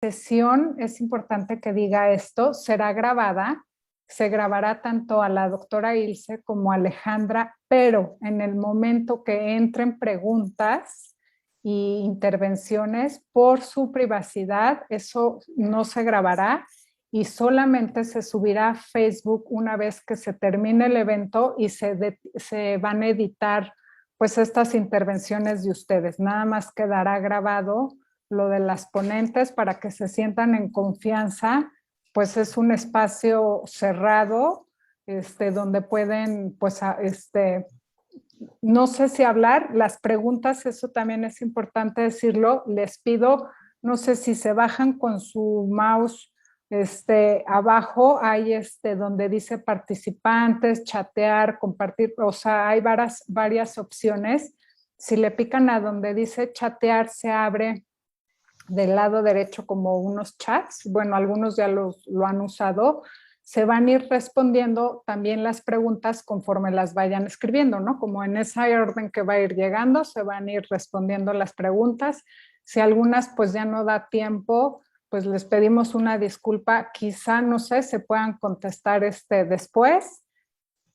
sesión, es importante que diga esto, será grabada, se grabará tanto a la doctora Ilse como a Alejandra, pero en el momento que entren preguntas e intervenciones por su privacidad, eso no se grabará y solamente se subirá a Facebook una vez que se termine el evento y se van a editar pues estas intervenciones de ustedes. Nada más quedará grabado lo de las ponentes para que se sientan en confianza, pues es un espacio cerrado, donde pueden, pues, no sé si hablar, las preguntas, eso también es importante decirlo, les pido, no sé si se bajan con su mouse, abajo hay donde dice participantes, chatear, compartir, o sea, hay varias opciones. Si le pican a donde dice chatear, se abre del lado derecho como unos chats, bueno, algunos ya lo han usado, se van a ir respondiendo también las preguntas conforme las vayan escribiendo, ¿no? Como en esa orden que va a ir llegando, se van a ir respondiendo las preguntas. Si algunas pues ya no da tiempo, pues les pedimos una disculpa, quizá, no sé, se puedan contestar después.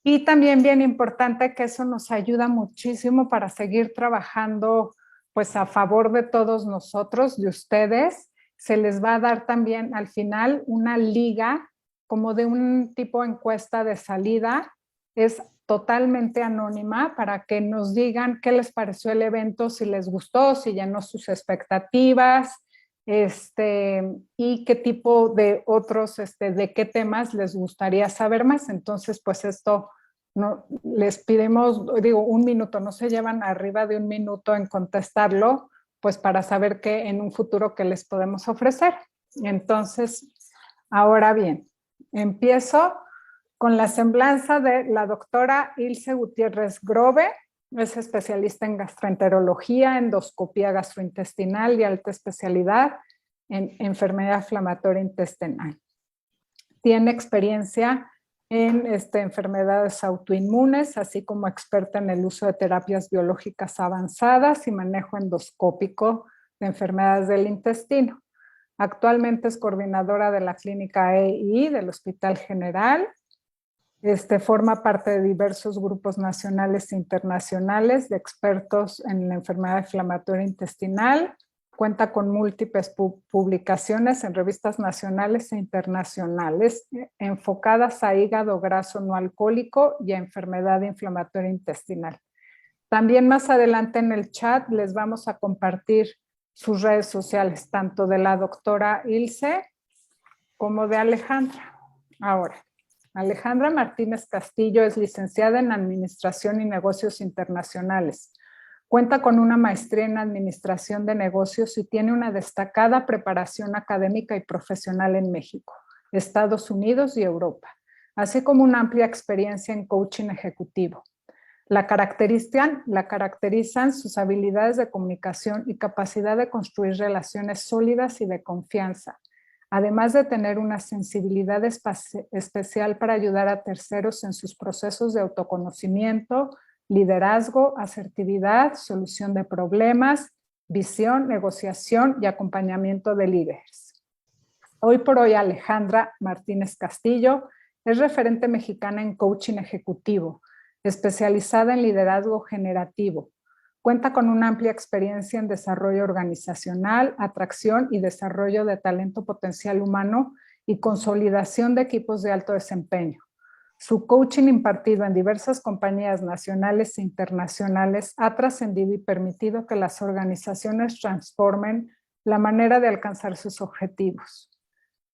Y también bien importante que eso nos ayuda muchísimo para seguir trabajando pues a favor de todos nosotros, de ustedes. Se les va a dar también al final una liga como de un tipo de encuesta de salida. Es totalmente anónima para que nos digan qué les pareció el evento, si les gustó, si llenó sus expectativas, y qué tipo de otros, de qué temas les gustaría saber más. Entonces, pues esto no, les pedimos, digo, un minuto, no se llevan arriba de un minuto en contestarlo, pues para saber qué en un futuro que les podemos ofrecer. Entonces, ahora bien, empiezo con la semblanza de la doctora Ilse Gutiérrez Grove. Es especialista en gastroenterología, endoscopía gastrointestinal y alta especialidad en enfermedad inflamatoria intestinal. Tiene experiencia en enfermedades autoinmunes, así como experta en el uso de terapias biológicas avanzadas y manejo endoscópico de enfermedades del intestino. Actualmente es coordinadora de la clínica EI del Hospital General. Forma parte de diversos grupos nacionales e internacionales de expertos en la enfermedad inflamatoria intestinal. Cuenta con múltiples publicaciones en revistas nacionales e internacionales enfocadas a hígado graso no alcohólico y a enfermedad inflamatoria intestinal. También más adelante en el chat les vamos a compartir sus redes sociales, tanto de la doctora Ilse como de Alejandra. Ahora, Alejandra Martínez Castillo es licenciada en Administración y Negocios Internacionales. Cuenta con una maestría en Administración de Negocios y tiene una destacada preparación académica y profesional en México, Estados Unidos y Europa, así como una amplia experiencia en coaching ejecutivo. La caracterizan sus habilidades de comunicación y capacidad de construir relaciones sólidas y de confianza, además de tener una sensibilidad especial para ayudar a terceros en sus procesos de autoconocimiento, liderazgo, asertividad, solución de problemas, visión, negociación y acompañamiento de líderes. Hoy por hoy, Alejandra Martínez Castillo es referente mexicana en coaching ejecutivo, especializada en liderazgo generativo. Cuenta con una amplia experiencia en desarrollo organizacional, atracción y desarrollo de talento potencial humano y consolidación de equipos de alto desempeño. Su coaching impartido en diversas compañías nacionales e internacionales ha trascendido y permitido que las organizaciones transformen la manera de alcanzar sus objetivos.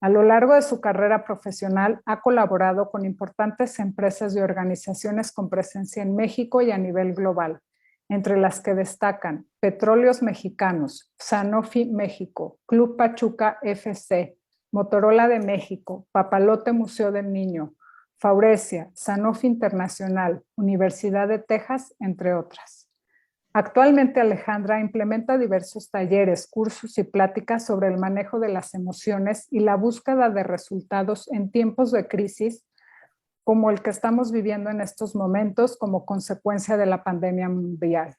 A lo largo de su carrera profesional ha colaborado con importantes empresas y organizaciones con presencia en México y a nivel global, entre las que destacan Petróleos Mexicanos, Sanofi México, Club Pachuca FC, Motorola de México, Papalote Museo del Niño, Faurecia, Sanofi Internacional, Universidad de Texas, entre otras. Actualmente Alejandra implementa diversos talleres, cursos y pláticas sobre el manejo de las emociones y la búsqueda de resultados en tiempos de crisis como el que estamos viviendo en estos momentos como consecuencia de la pandemia mundial.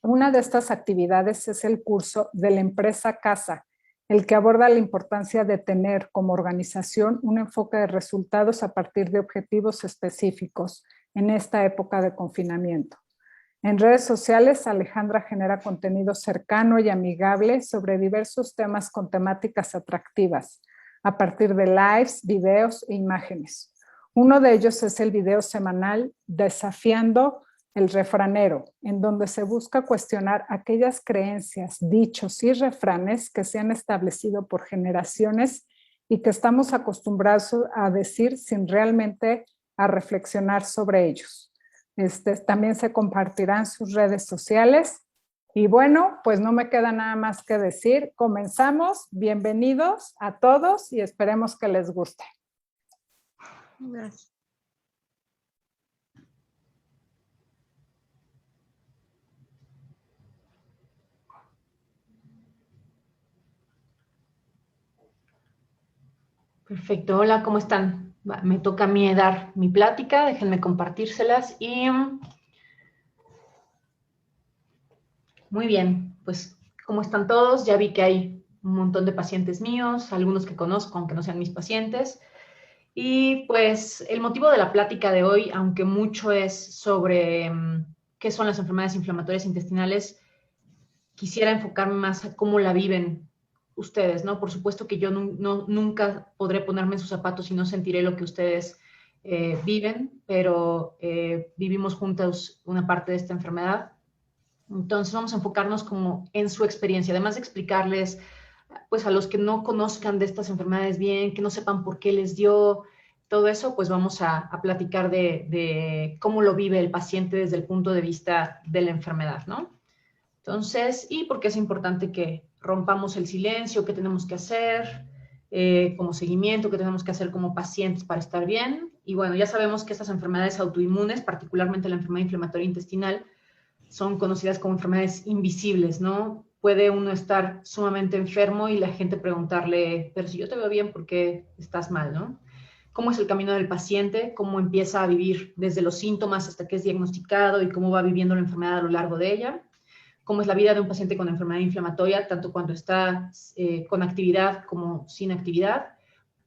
Una de estas actividades es el curso de la empresa Casa, el que aborda la importancia de tener como organización un enfoque de resultados a partir de objetivos específicos en esta época de confinamiento. En redes sociales, Alejandra genera contenido cercano y amigable sobre diversos temas con temáticas atractivas, a partir de lives, videos e imágenes. Uno de ellos es el video semanal Desafiando el Refranero, en donde se busca cuestionar aquellas creencias, dichos y refranes que se han establecido por generaciones y que estamos acostumbrados a decir sin realmente a reflexionar sobre ellos. También se compartirán sus redes sociales. Y bueno, pues no me queda nada más que decir. Comenzamos. Bienvenidos a todos y esperemos que les guste. Gracias. Perfecto. Hola, ¿cómo están? Me toca a mí dar mi plática, déjenme compartírselas y... Muy bien, pues, ¿cómo están todos? Ya vi que hay un montón de pacientes míos, algunos que conozco, aunque no sean mis pacientes. Y pues el motivo de la plática de hoy, aunque mucho es sobre qué son las enfermedades inflamatorias intestinales, quisiera enfocarme más a cómo la viven ustedes, ¿no? Por supuesto que yo nunca podré ponerme en sus zapatos y no sentiré lo que ustedes viven, pero vivimos juntos una parte de esta enfermedad. Entonces vamos a enfocarnos como en su experiencia, además de explicarles, pues a los que no conozcan de estas enfermedades bien, que no sepan por qué les dio, todo eso, pues vamos a platicar de cómo lo vive el paciente desde el punto de vista de la enfermedad, ¿no? Entonces, y por qué es importante que rompamos el silencio, qué tenemos que hacer como seguimiento, qué tenemos que hacer como pacientes para estar bien. Y bueno, ya sabemos que estas enfermedades autoinmunes, particularmente la enfermedad inflamatoria intestinal, son conocidas como enfermedades invisibles, ¿no? Puede uno estar sumamente enfermo y la gente preguntarle, pero si yo te veo bien, ¿por qué estás mal, no? ¿Cómo es el camino del paciente? ¿Cómo empieza a vivir desde los síntomas hasta que es diagnosticado y cómo va viviendo la enfermedad a lo largo de ella? ¿Cómo es la vida de un paciente con enfermedad inflamatoria, tanto cuando está con actividad como sin actividad?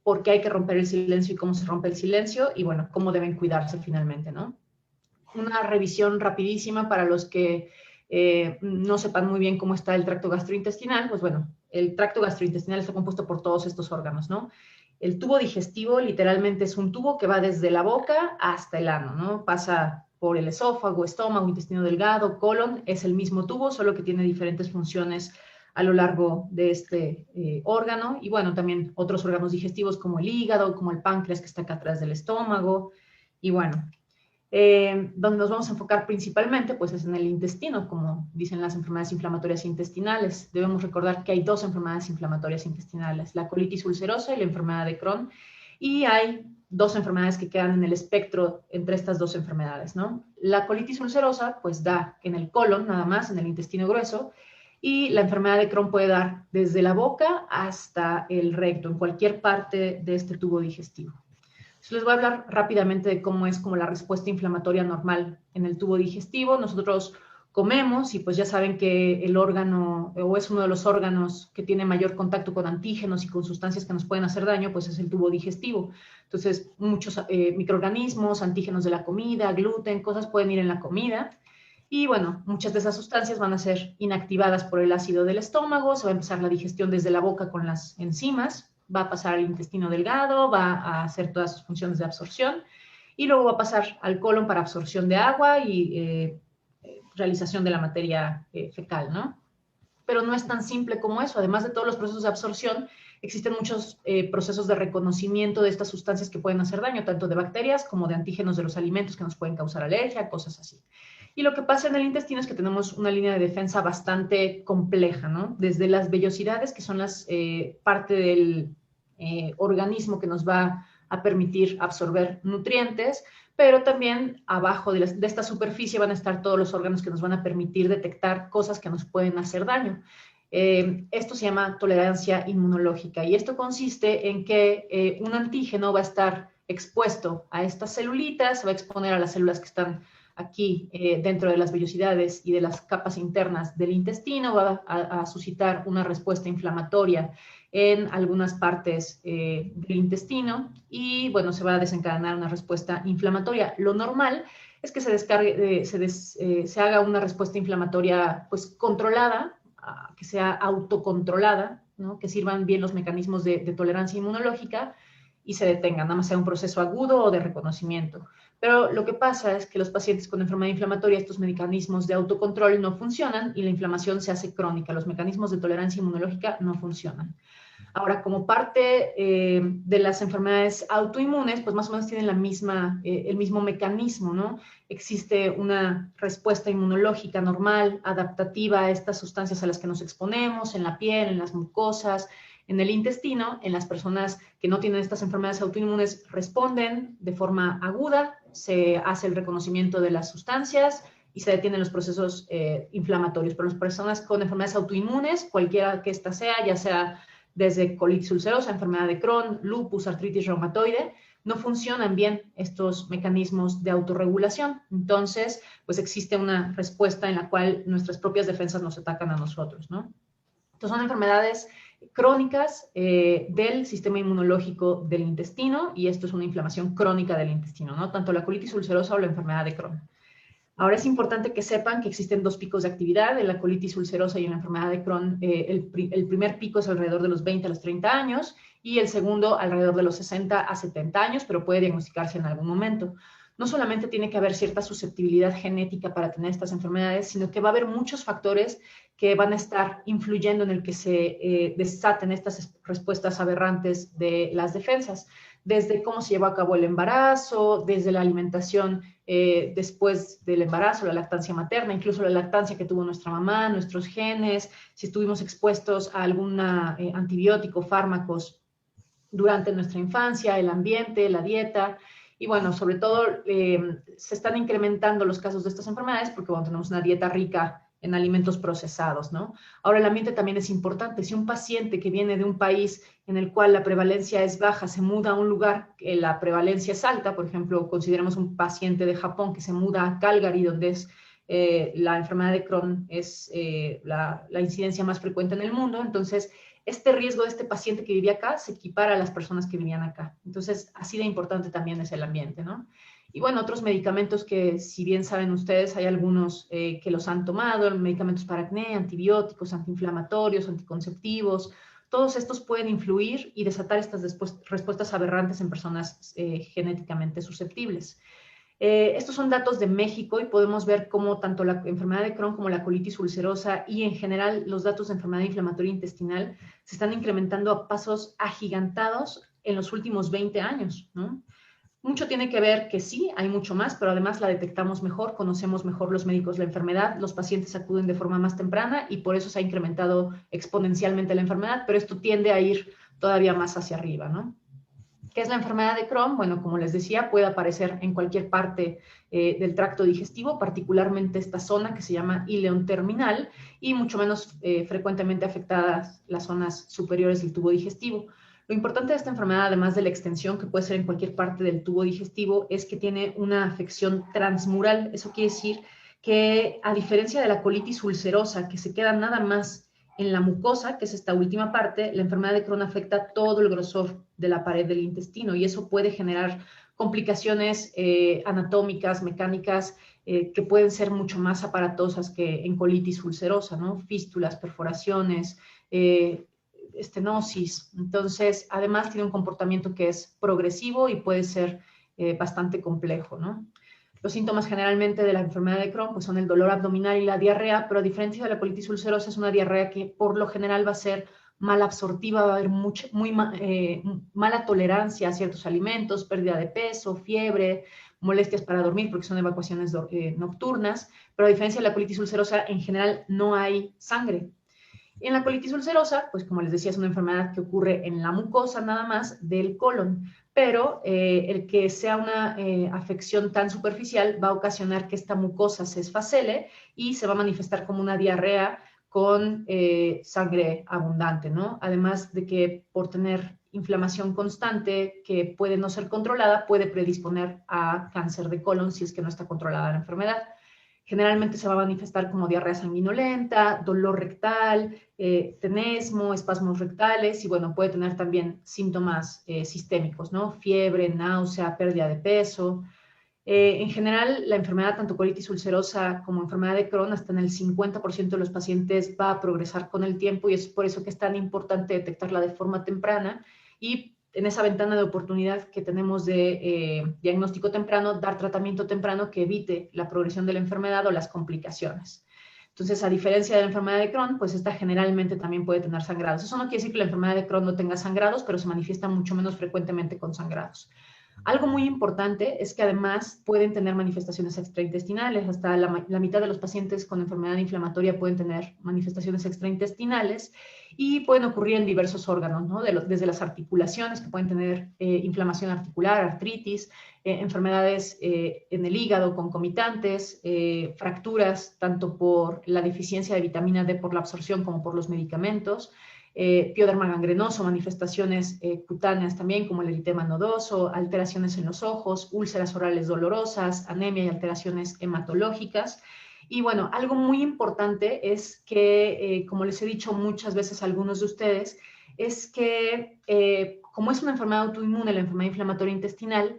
¿Por qué hay que romper el silencio y cómo se rompe el silencio? Y bueno, ¿cómo deben cuidarse finalmente, no? Una revisión rapidísima para los que no sepan muy bien cómo está el tracto gastrointestinal. Pues bueno, el tracto gastrointestinal está compuesto por todos estos órganos, ¿no? El tubo digestivo literalmente es un tubo que va desde la boca hasta el ano, ¿no? Pasa por el esófago, estómago, intestino delgado, colon, es el mismo tubo, solo que tiene diferentes funciones a lo largo de este órgano. Y bueno, también otros órganos digestivos como el hígado, como el páncreas que está acá atrás del estómago. Y bueno, donde nos vamos a enfocar principalmente pues es en el intestino, como dicen las enfermedades inflamatorias intestinales. Debemos recordar que hay dos enfermedades inflamatorias intestinales, la colitis ulcerosa y la enfermedad de Crohn, y hay dos enfermedades que quedan en el espectro entre estas dos enfermedades, ¿no? La colitis ulcerosa pues da en el colon nada más, en el intestino grueso, y la enfermedad de Crohn puede dar desde la boca hasta el recto, en cualquier parte de este tubo digestivo. Les voy a hablar rápidamente de cómo es como la respuesta inflamatoria normal en el tubo digestivo. Nosotros comemos y pues ya saben que el órgano o es uno de los órganos que tiene mayor contacto con antígenos y con sustancias que nos pueden hacer daño, pues es el tubo digestivo. Entonces muchos microorganismos, antígenos de la comida, gluten, cosas pueden ir en la comida. Y bueno, muchas de esas sustancias van a ser inactivadas por el ácido del estómago, se va a empezar la digestión desde la boca con las enzimas, va a pasar al intestino delgado, va a hacer todas sus funciones de absorción y luego va a pasar al colon para absorción de agua y realización de la materia fecal, ¿no? Pero no es tan simple como eso. Además de todos los procesos de absorción, existen muchos procesos de reconocimiento de estas sustancias que pueden hacer daño, tanto de bacterias como de antígenos de los alimentos que nos pueden causar alergia, cosas así. Y lo que pasa en el intestino es que tenemos una línea de defensa bastante compleja, ¿no? Desde las vellosidades, que son las parte del organismo que nos va a permitir absorber nutrientes, pero también abajo de esta superficie van a estar todos los órganos que nos van a permitir detectar cosas que nos pueden hacer daño. Esto se llama tolerancia inmunológica y esto consiste en que un antígeno va a estar expuesto a estas celulitas, se va a exponer a las células que están aquí dentro de las vellosidades y de las capas internas del intestino, va a suscitar una respuesta inflamatoria en algunas partes del intestino y, bueno, se va a desencadenar una respuesta inflamatoria. Lo normal es que se descargue, se haga una respuesta inflamatoria pues controlada, que sea autocontrolada, ¿no? Que sirvan bien los mecanismos de tolerancia inmunológica y se detenga, nada más sea un proceso agudo o de reconocimiento. Pero lo que pasa es que los pacientes con enfermedad inflamatoria, estos mecanismos de autocontrol no funcionan y la inflamación se hace crónica. Los mecanismos de tolerancia inmunológica no funcionan. Ahora, como parte de las enfermedades autoinmunes, pues más o menos tienen el mismo mecanismo, ¿no? Existe una respuesta inmunológica normal, adaptativa a estas sustancias a las que nos exponemos, en la piel, en las mucosas, en el intestino. En las personas que no tienen estas enfermedades autoinmunes responden de forma aguda, se hace el reconocimiento de las sustancias y se detienen los procesos inflamatorios. Pero las personas con enfermedades autoinmunes, cualquiera que ésta sea, ya sea desde colitis ulcerosa, enfermedad de Crohn, lupus, artritis reumatoide, no funcionan bien estos mecanismos de autorregulación. Entonces, pues existe una respuesta en la cual nuestras propias defensas nos atacan a nosotros, ¿no? Entonces, son enfermedades crónicas del sistema inmunológico del intestino y esto es una inflamación crónica del intestino, ¿no? Tanto la colitis ulcerosa o la enfermedad de Crohn. Ahora es importante que sepan que existen dos picos de actividad en la colitis ulcerosa y en la enfermedad de Crohn. El primer pico es alrededor de los 20 a los 30 años y el segundo alrededor de los 60 a 70 años, pero puede diagnosticarse en algún momento. No solamente tiene que haber cierta susceptibilidad genética para tener estas enfermedades, sino que va a haber muchos factores que van a estar influyendo en el que se desaten estas respuestas aberrantes de las defensas, desde cómo se llevó a cabo el embarazo, desde la alimentación después del embarazo, la lactancia materna, incluso la lactancia que tuvo nuestra mamá, nuestros genes, si estuvimos expuestos a algún antibiótico, fármacos durante nuestra infancia, el ambiente, la dieta. Y bueno, sobre todo se están incrementando los casos de estas enfermedades porque bueno, tenemos una dieta rica en alimentos procesados, ¿no? Ahora, el ambiente también es importante. Si un paciente que viene de un país en el cual la prevalencia es baja se muda a un lugar que la prevalencia es alta, por ejemplo, consideremos un paciente de Japón que se muda a Calgary, donde es la enfermedad de Crohn es la incidencia más frecuente en el mundo, entonces este riesgo de este paciente que vivía acá se equipara a las personas que vivían acá. Entonces, así de importante también es el ambiente, ¿no? Y bueno, otros medicamentos que, si bien saben ustedes, hay algunos que los han tomado, medicamentos para acné, antibióticos, antiinflamatorios, anticonceptivos, todos estos pueden influir y desatar estas respuestas aberrantes en personas genéticamente susceptibles. Estos son datos de México y podemos ver cómo tanto la enfermedad de Crohn como la colitis ulcerosa y en general los datos de enfermedad inflamatoria intestinal se están incrementando a pasos agigantados en los últimos 20 años, ¿no? Mucho tiene que ver que sí, hay mucho más, pero además la detectamos mejor, conocemos mejor los médicos la enfermedad, los pacientes acuden de forma más temprana y por eso se ha incrementado exponencialmente la enfermedad, pero esto tiende a ir todavía más hacia arriba, ¿no? ¿Qué es la enfermedad de Crohn? Bueno, como les decía, puede aparecer en cualquier parte del tracto digestivo, particularmente esta zona que se llama ileón terminal y mucho menos frecuentemente afectadas las zonas superiores del tubo digestivo. Lo importante de esta enfermedad, además de la extensión que puede ser en cualquier parte del tubo digestivo, es que tiene una afección transmural. Eso quiere decir que, a diferencia de la colitis ulcerosa, que se queda nada más en la mucosa, que es esta última parte, la enfermedad de Crohn afecta todo el grosor de la pared del intestino y eso puede generar complicaciones anatómicas, mecánicas, que pueden ser mucho más aparatosas que en colitis ulcerosa, ¿no? Fístulas, perforaciones, estenosis. Entonces, además tiene un comportamiento que es progresivo y puede ser bastante complejo, ¿no? Los síntomas generalmente de la enfermedad de Crohn pues son el dolor abdominal y la diarrea, pero a diferencia de la colitis ulcerosa es una diarrea que por lo general va a ser mal absortiva, va a haber mala tolerancia a ciertos alimentos, pérdida de peso, fiebre, molestias para dormir porque son evacuaciones nocturnas, pero a diferencia de la colitis ulcerosa en general no hay sangre. Y en la colitis ulcerosa, pues como les decía, es una enfermedad que ocurre en la mucosa nada más del colon, pero el que sea una afección tan superficial va a ocasionar que esta mucosa se esfacele y se va a manifestar como una diarrea con sangre abundante, ¿no? Además de que por tener inflamación constante que puede no ser controlada, puede predisponer a cáncer de colon si es que no está controlada la enfermedad. Generalmente se va a manifestar como diarrea sanguinolenta, dolor rectal, tenesmo, espasmos rectales y bueno, puede tener también síntomas sistémicos, ¿no? Fiebre, náusea, pérdida de peso. En general, la enfermedad, tanto colitis ulcerosa como enfermedad de Crohn, hasta en el 50% de los pacientes va a progresar con el tiempo y es por eso que es tan importante detectarla de forma temprana y en esa ventana de oportunidad que tenemos de diagnóstico temprano, dar tratamiento temprano que evite la progresión de la enfermedad o las complicaciones. Entonces, a diferencia de la enfermedad de Crohn, pues esta generalmente también puede tener sangrados. Eso no quiere decir que la enfermedad de Crohn no tenga sangrados, pero se manifiesta mucho menos frecuentemente con sangrados. Algo muy importante es que además pueden tener manifestaciones extraintestinales. Hasta la mitad de los pacientes con enfermedad inflamatoria pueden tener manifestaciones extraintestinales y pueden ocurrir en diversos órganos, ¿no? Desde las articulaciones, que pueden tener inflamación articular, artritis, enfermedades en el hígado concomitantes, fracturas tanto por la deficiencia de vitamina D por la absorción como por los medicamentos, pioderma gangrenoso, manifestaciones cutáneas también como el eritema nodoso, alteraciones en los ojos, úlceras orales dolorosas, anemia y alteraciones hematológicas. Y bueno, algo muy importante es que, como les he dicho muchas veces a algunos de ustedes, es que como es una enfermedad autoinmune, la enfermedad inflamatoria intestinal,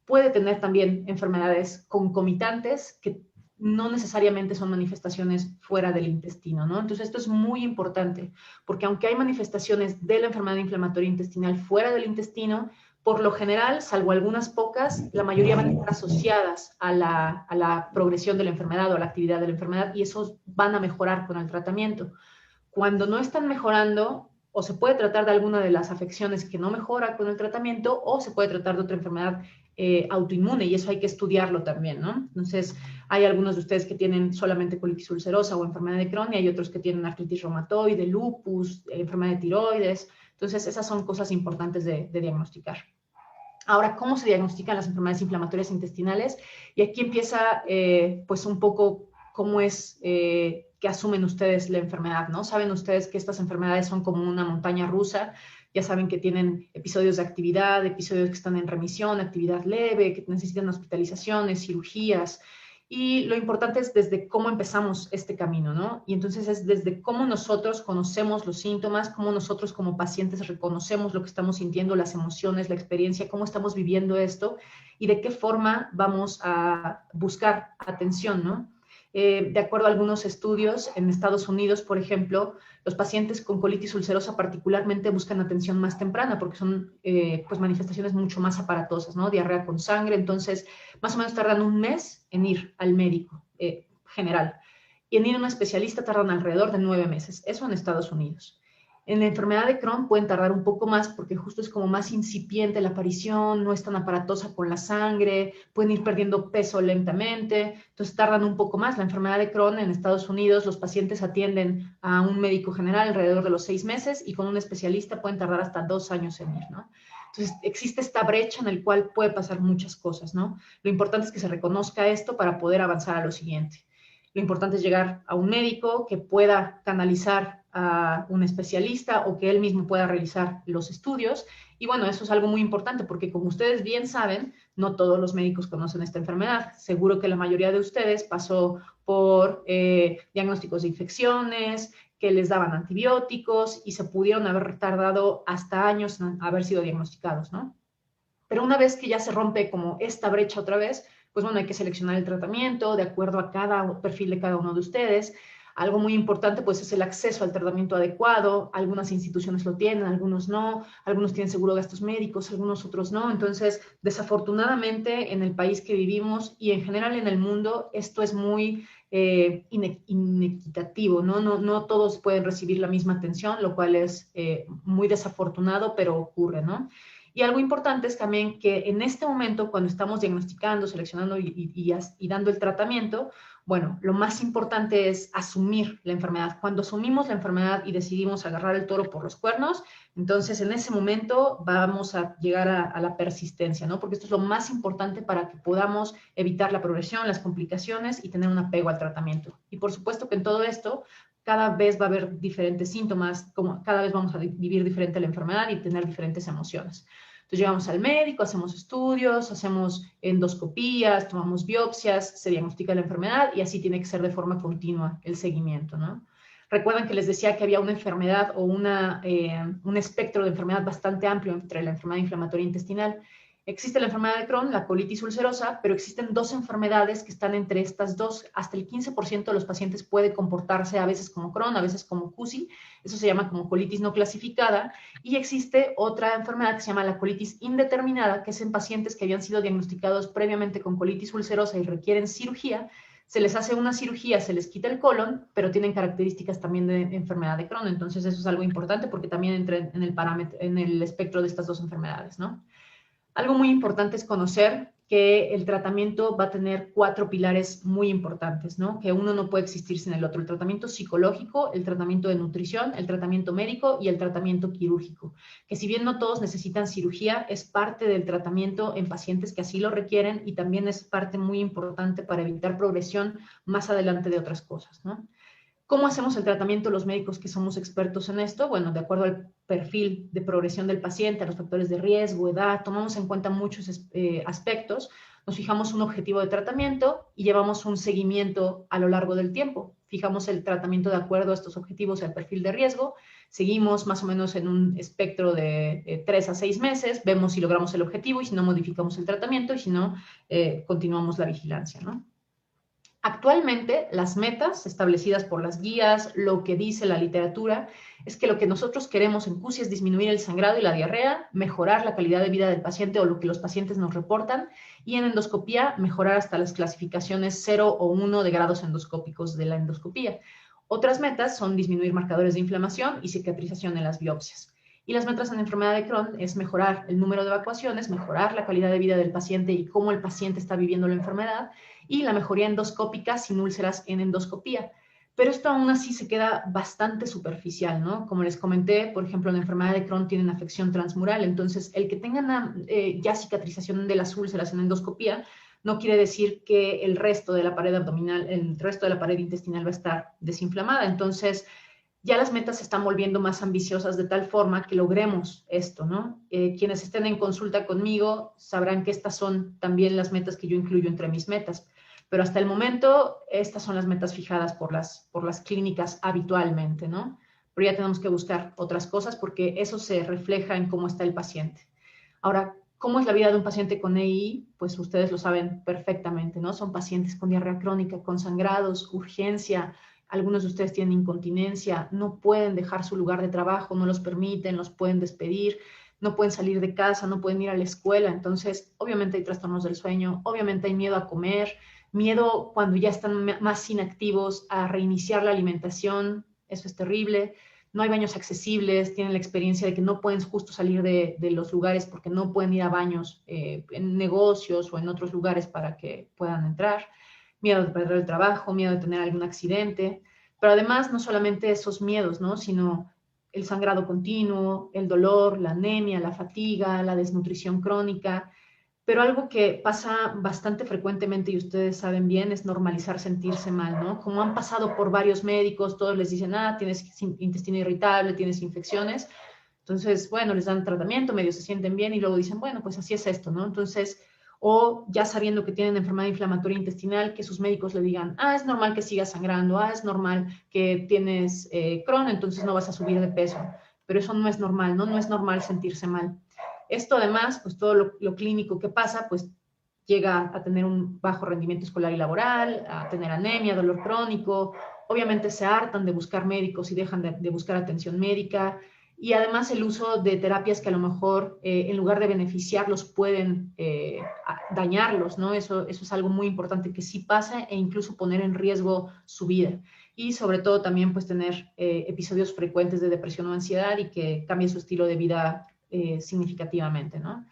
puede tener también enfermedades concomitantes que no necesariamente son manifestaciones fuera del intestino, ¿no? Entonces esto es muy importante, porque aunque hay manifestaciones de la enfermedad inflamatoria intestinal fuera del intestino, por lo general, salvo algunas pocas, la mayoría van a estar asociadas a la progresión de la enfermedad o a la actividad de la enfermedad y esos van a mejorar con el tratamiento. Cuando no están mejorando, o se puede tratar de alguna de las afecciones que no mejora con el tratamiento, o se puede tratar de otra enfermedad autoinmune, y eso hay que estudiarlo también, ¿no? Entonces, hay algunos de ustedes que tienen solamente colitis ulcerosa o enfermedad de Crohn, y hay otros que tienen artritis reumatoide, lupus, enfermedad de tiroides. Entonces, esas son cosas importantes de diagnosticar. Ahora, ¿cómo se diagnostican las enfermedades inflamatorias intestinales? Y aquí empieza, pues, un poco cómo es que asumen ustedes la enfermedad, ¿no? Saben ustedes que estas enfermedades son como una montaña rusa. Ya saben que tienen episodios de actividad, episodios que están en remisión, actividad leve, que necesitan hospitalizaciones, cirugías. Y lo importante es desde cómo empezamos este camino, ¿no? Y entonces es desde cómo nosotros conocemos los síntomas, cómo nosotros como pacientes reconocemos lo que estamos sintiendo, las emociones, la experiencia, cómo estamos viviendo esto y de qué forma vamos a buscar atención, ¿no? De acuerdo a algunos estudios, en Estados Unidos, por ejemplo, los pacientes con colitis ulcerosa particularmente buscan atención más temprana porque son pues manifestaciones mucho más aparatosas, ¿no? Diarrea con sangre, entonces más o menos tardan un mes en ir al médico general. Y en ir a un especialista tardan alrededor de 9 meses, eso en Estados Unidos. En la enfermedad de Crohn pueden tardar un poco más porque justo es como más incipiente la aparición, no es tan aparatosa con la sangre, pueden ir perdiendo peso lentamente, entonces tardan un poco más. La enfermedad de Crohn en Estados Unidos, los pacientes atienden a un médico general alrededor de los 6 meses y con un especialista pueden tardar hasta 2 años en ir, ¿no? Entonces existe esta brecha en la cual puede pasar muchas cosas, ¿no? Lo importante es que se reconozca esto para poder avanzar a lo siguiente. Lo importante es llegar a un médico que pueda canalizar a un especialista o que él mismo pueda realizar los estudios. Y bueno, eso es algo muy importante porque como ustedes bien saben, no todos los médicos conocen esta enfermedad. Seguro que la mayoría de ustedes pasó por diagnósticos de infecciones, que les daban antibióticos y se pudieron haber tardado hasta años en haber sido diagnosticados, ¿no? Pero una vez que ya se rompe como esta brecha otra vez, pues bueno, hay que seleccionar el tratamiento de acuerdo a cada perfil de cada uno de ustedes. Algo muy importante pues es el acceso al tratamiento adecuado. Algunas instituciones lo tienen, algunos no. Algunos tienen seguro de gastos médicos, algunos otros no. Entonces, desafortunadamente, en el país que vivimos y en general en el mundo, esto es muy inequitativo, ¿no? No todos pueden recibir la misma atención, lo cual es muy desafortunado, pero ocurre, ¿no? Y algo importante es también que en este momento, cuando estamos diagnosticando, seleccionando y dando el tratamiento, Bueno, lo más importante es asumir la enfermedad. Cuando asumimos la enfermedad y decidimos agarrar el toro por los cuernos, entonces en ese momento vamos a llegar a la persistencia, ¿no? Porque esto es lo más importante para que podamos evitar la progresión, las complicaciones y tener un apego al tratamiento. Y por supuesto que en todo esto, cada vez va a haber diferentes síntomas, como cada vez vamos a vivir diferente la enfermedad y tener diferentes emociones. Entonces llegamos al médico, hacemos estudios, hacemos endoscopías, tomamos biopsias, se diagnostica la enfermedad y así tiene que ser de forma continua el seguimiento, ¿no? Recuerdan que les decía que había una enfermedad o un espectro de enfermedad bastante amplio entre la enfermedad inflamatoria intestinal. Existe la enfermedad de Crohn, la colitis ulcerosa, pero existen dos enfermedades que están entre estas dos. Hasta el 15% de los pacientes puede comportarse a veces como Crohn, a veces como CUSI. Eso se llama como colitis no clasificada. Y existe otra enfermedad que se llama la colitis indeterminada, que es en pacientes que habían sido diagnosticados previamente con colitis ulcerosa y requieren cirugía. Se les hace una cirugía, se les quita el colon, pero tienen características también de enfermedad de Crohn. Entonces eso es algo importante porque también entra en el parámetro, en el espectro de estas dos enfermedades, ¿no? Algo muy importante es conocer que el tratamiento va a tener 4 pilares muy importantes, ¿no? Que uno no puede existir sin el otro. El tratamiento psicológico, el tratamiento de nutrición, el tratamiento médico y el tratamiento quirúrgico. Que si bien no todos necesitan cirugía, es parte del tratamiento en pacientes que así lo requieren y también es parte muy importante para evitar progresión más adelante de otras cosas, ¿no? ¿Cómo hacemos el tratamiento los médicos que somos expertos en esto? Bueno, de acuerdo al perfil de progresión del paciente, a los factores de riesgo, edad, tomamos en cuenta muchos aspectos, nos fijamos un objetivo de tratamiento y llevamos un seguimiento a lo largo del tiempo. Fijamos el tratamiento de acuerdo a estos objetivos y al perfil de riesgo, seguimos más o menos en un espectro de 3 a 6 meses, vemos si logramos el objetivo y si no modificamos el tratamiento y si no, continuamos la vigilancia, ¿no? Actualmente, las metas establecidas por las guías, lo que dice la literatura, es que lo que nosotros queremos en CUSI es disminuir el sangrado y la diarrea, mejorar la calidad de vida del paciente o lo que los pacientes nos reportan, y en endoscopía, mejorar hasta las clasificaciones 0 o 1 de grados endoscópicos de la endoscopía. Otras metas son disminuir marcadores de inflamación y cicatrización en las biopsias. Y las metas en enfermedad de Crohn es mejorar el número de evacuaciones, mejorar la calidad de vida del paciente y cómo el paciente está viviendo la enfermedad, y la mejoría endoscópica sin úlceras en endoscopía. Pero esto aún así se queda bastante superficial, ¿no? Como les comenté, por ejemplo, la enfermedad de Crohn tiene una afección transmural, entonces el que tengan ya cicatrización de las úlceras en endoscopía no quiere decir que el resto de la pared abdominal, el resto de la pared intestinal va a estar desinflamada. Entonces, ya las metas se están volviendo más ambiciosas de tal forma que logremos esto, ¿no? Quienes estén en consulta conmigo sabrán que estas son también las metas que yo incluyo entre mis metas. Pero hasta el momento, estas son las metas fijadas por las clínicas habitualmente, ¿no? Pero ya tenemos que buscar otras cosas porque eso se refleja en cómo está el paciente. Ahora, ¿cómo es la vida de un paciente con EI? Pues ustedes lo saben perfectamente, ¿no? Son pacientes con diarrea crónica, con sangrados, urgencia, algunos de ustedes tienen incontinencia, no pueden dejar su lugar de trabajo, no los permiten, los pueden despedir, no pueden salir de casa, no pueden ir a la escuela. Entonces, obviamente hay trastornos del sueño, obviamente hay miedo a comer, miedo cuando ya están más inactivos a reiniciar la alimentación, eso es terrible. No hay baños accesibles, tienen la experiencia de que no pueden justo salir de los lugares porque no pueden ir a baños en negocios o en otros lugares para que puedan entrar, miedo de perder el trabajo, miedo de tener algún accidente, pero además no solamente esos miedos, ¿no? Sino el sangrado continuo, el dolor, la anemia, la fatiga, la desnutrición crónica, pero algo que pasa bastante frecuentemente y ustedes saben bien es normalizar sentirse mal, ¿no? Como han pasado por varios médicos, todos les dicen, tienes intestino irritable, tienes infecciones, entonces, bueno, les dan tratamiento, medio se sienten bien y luego dicen, bueno, pues así es esto, ¿no? Entonces, o ya sabiendo que tienen enfermedad inflamatoria intestinal, que sus médicos le digan, es normal que sigas sangrando, es normal que tienes Crohn, entonces no vas a subir de peso, pero eso no es normal, ¿no? No es normal sentirse mal. Esto además, pues todo lo clínico que pasa, pues llega a tener un bajo rendimiento escolar y laboral, a tener anemia, dolor crónico, obviamente se hartan de buscar médicos y dejan de buscar atención médica, y además el uso de terapias que a lo mejor en lugar de beneficiarlos pueden dañarlos, ¿no? Eso es algo muy importante que sí pasa e incluso poner en riesgo su vida. Y sobre todo también pues tener episodios frecuentes de depresión o ansiedad y que cambie su estilo de vida significativamente, ¿no?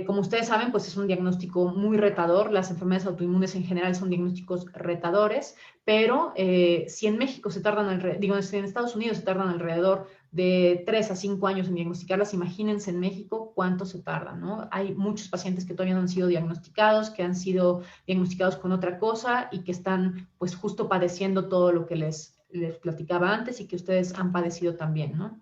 Como ustedes saben, pues es un diagnóstico muy retador. Las enfermedades autoinmunes en general son diagnósticos retadores, pero si en México se tardan, si en Estados Unidos se tardan alrededor de 3 a 5 años en diagnosticarlas, imagínense en México cuánto se tarda, ¿no? Hay muchos pacientes que todavía no han sido diagnosticados, que han sido diagnosticados con otra cosa y que están pues justo padeciendo todo lo que les platicaba antes y que ustedes han padecido también, ¿no?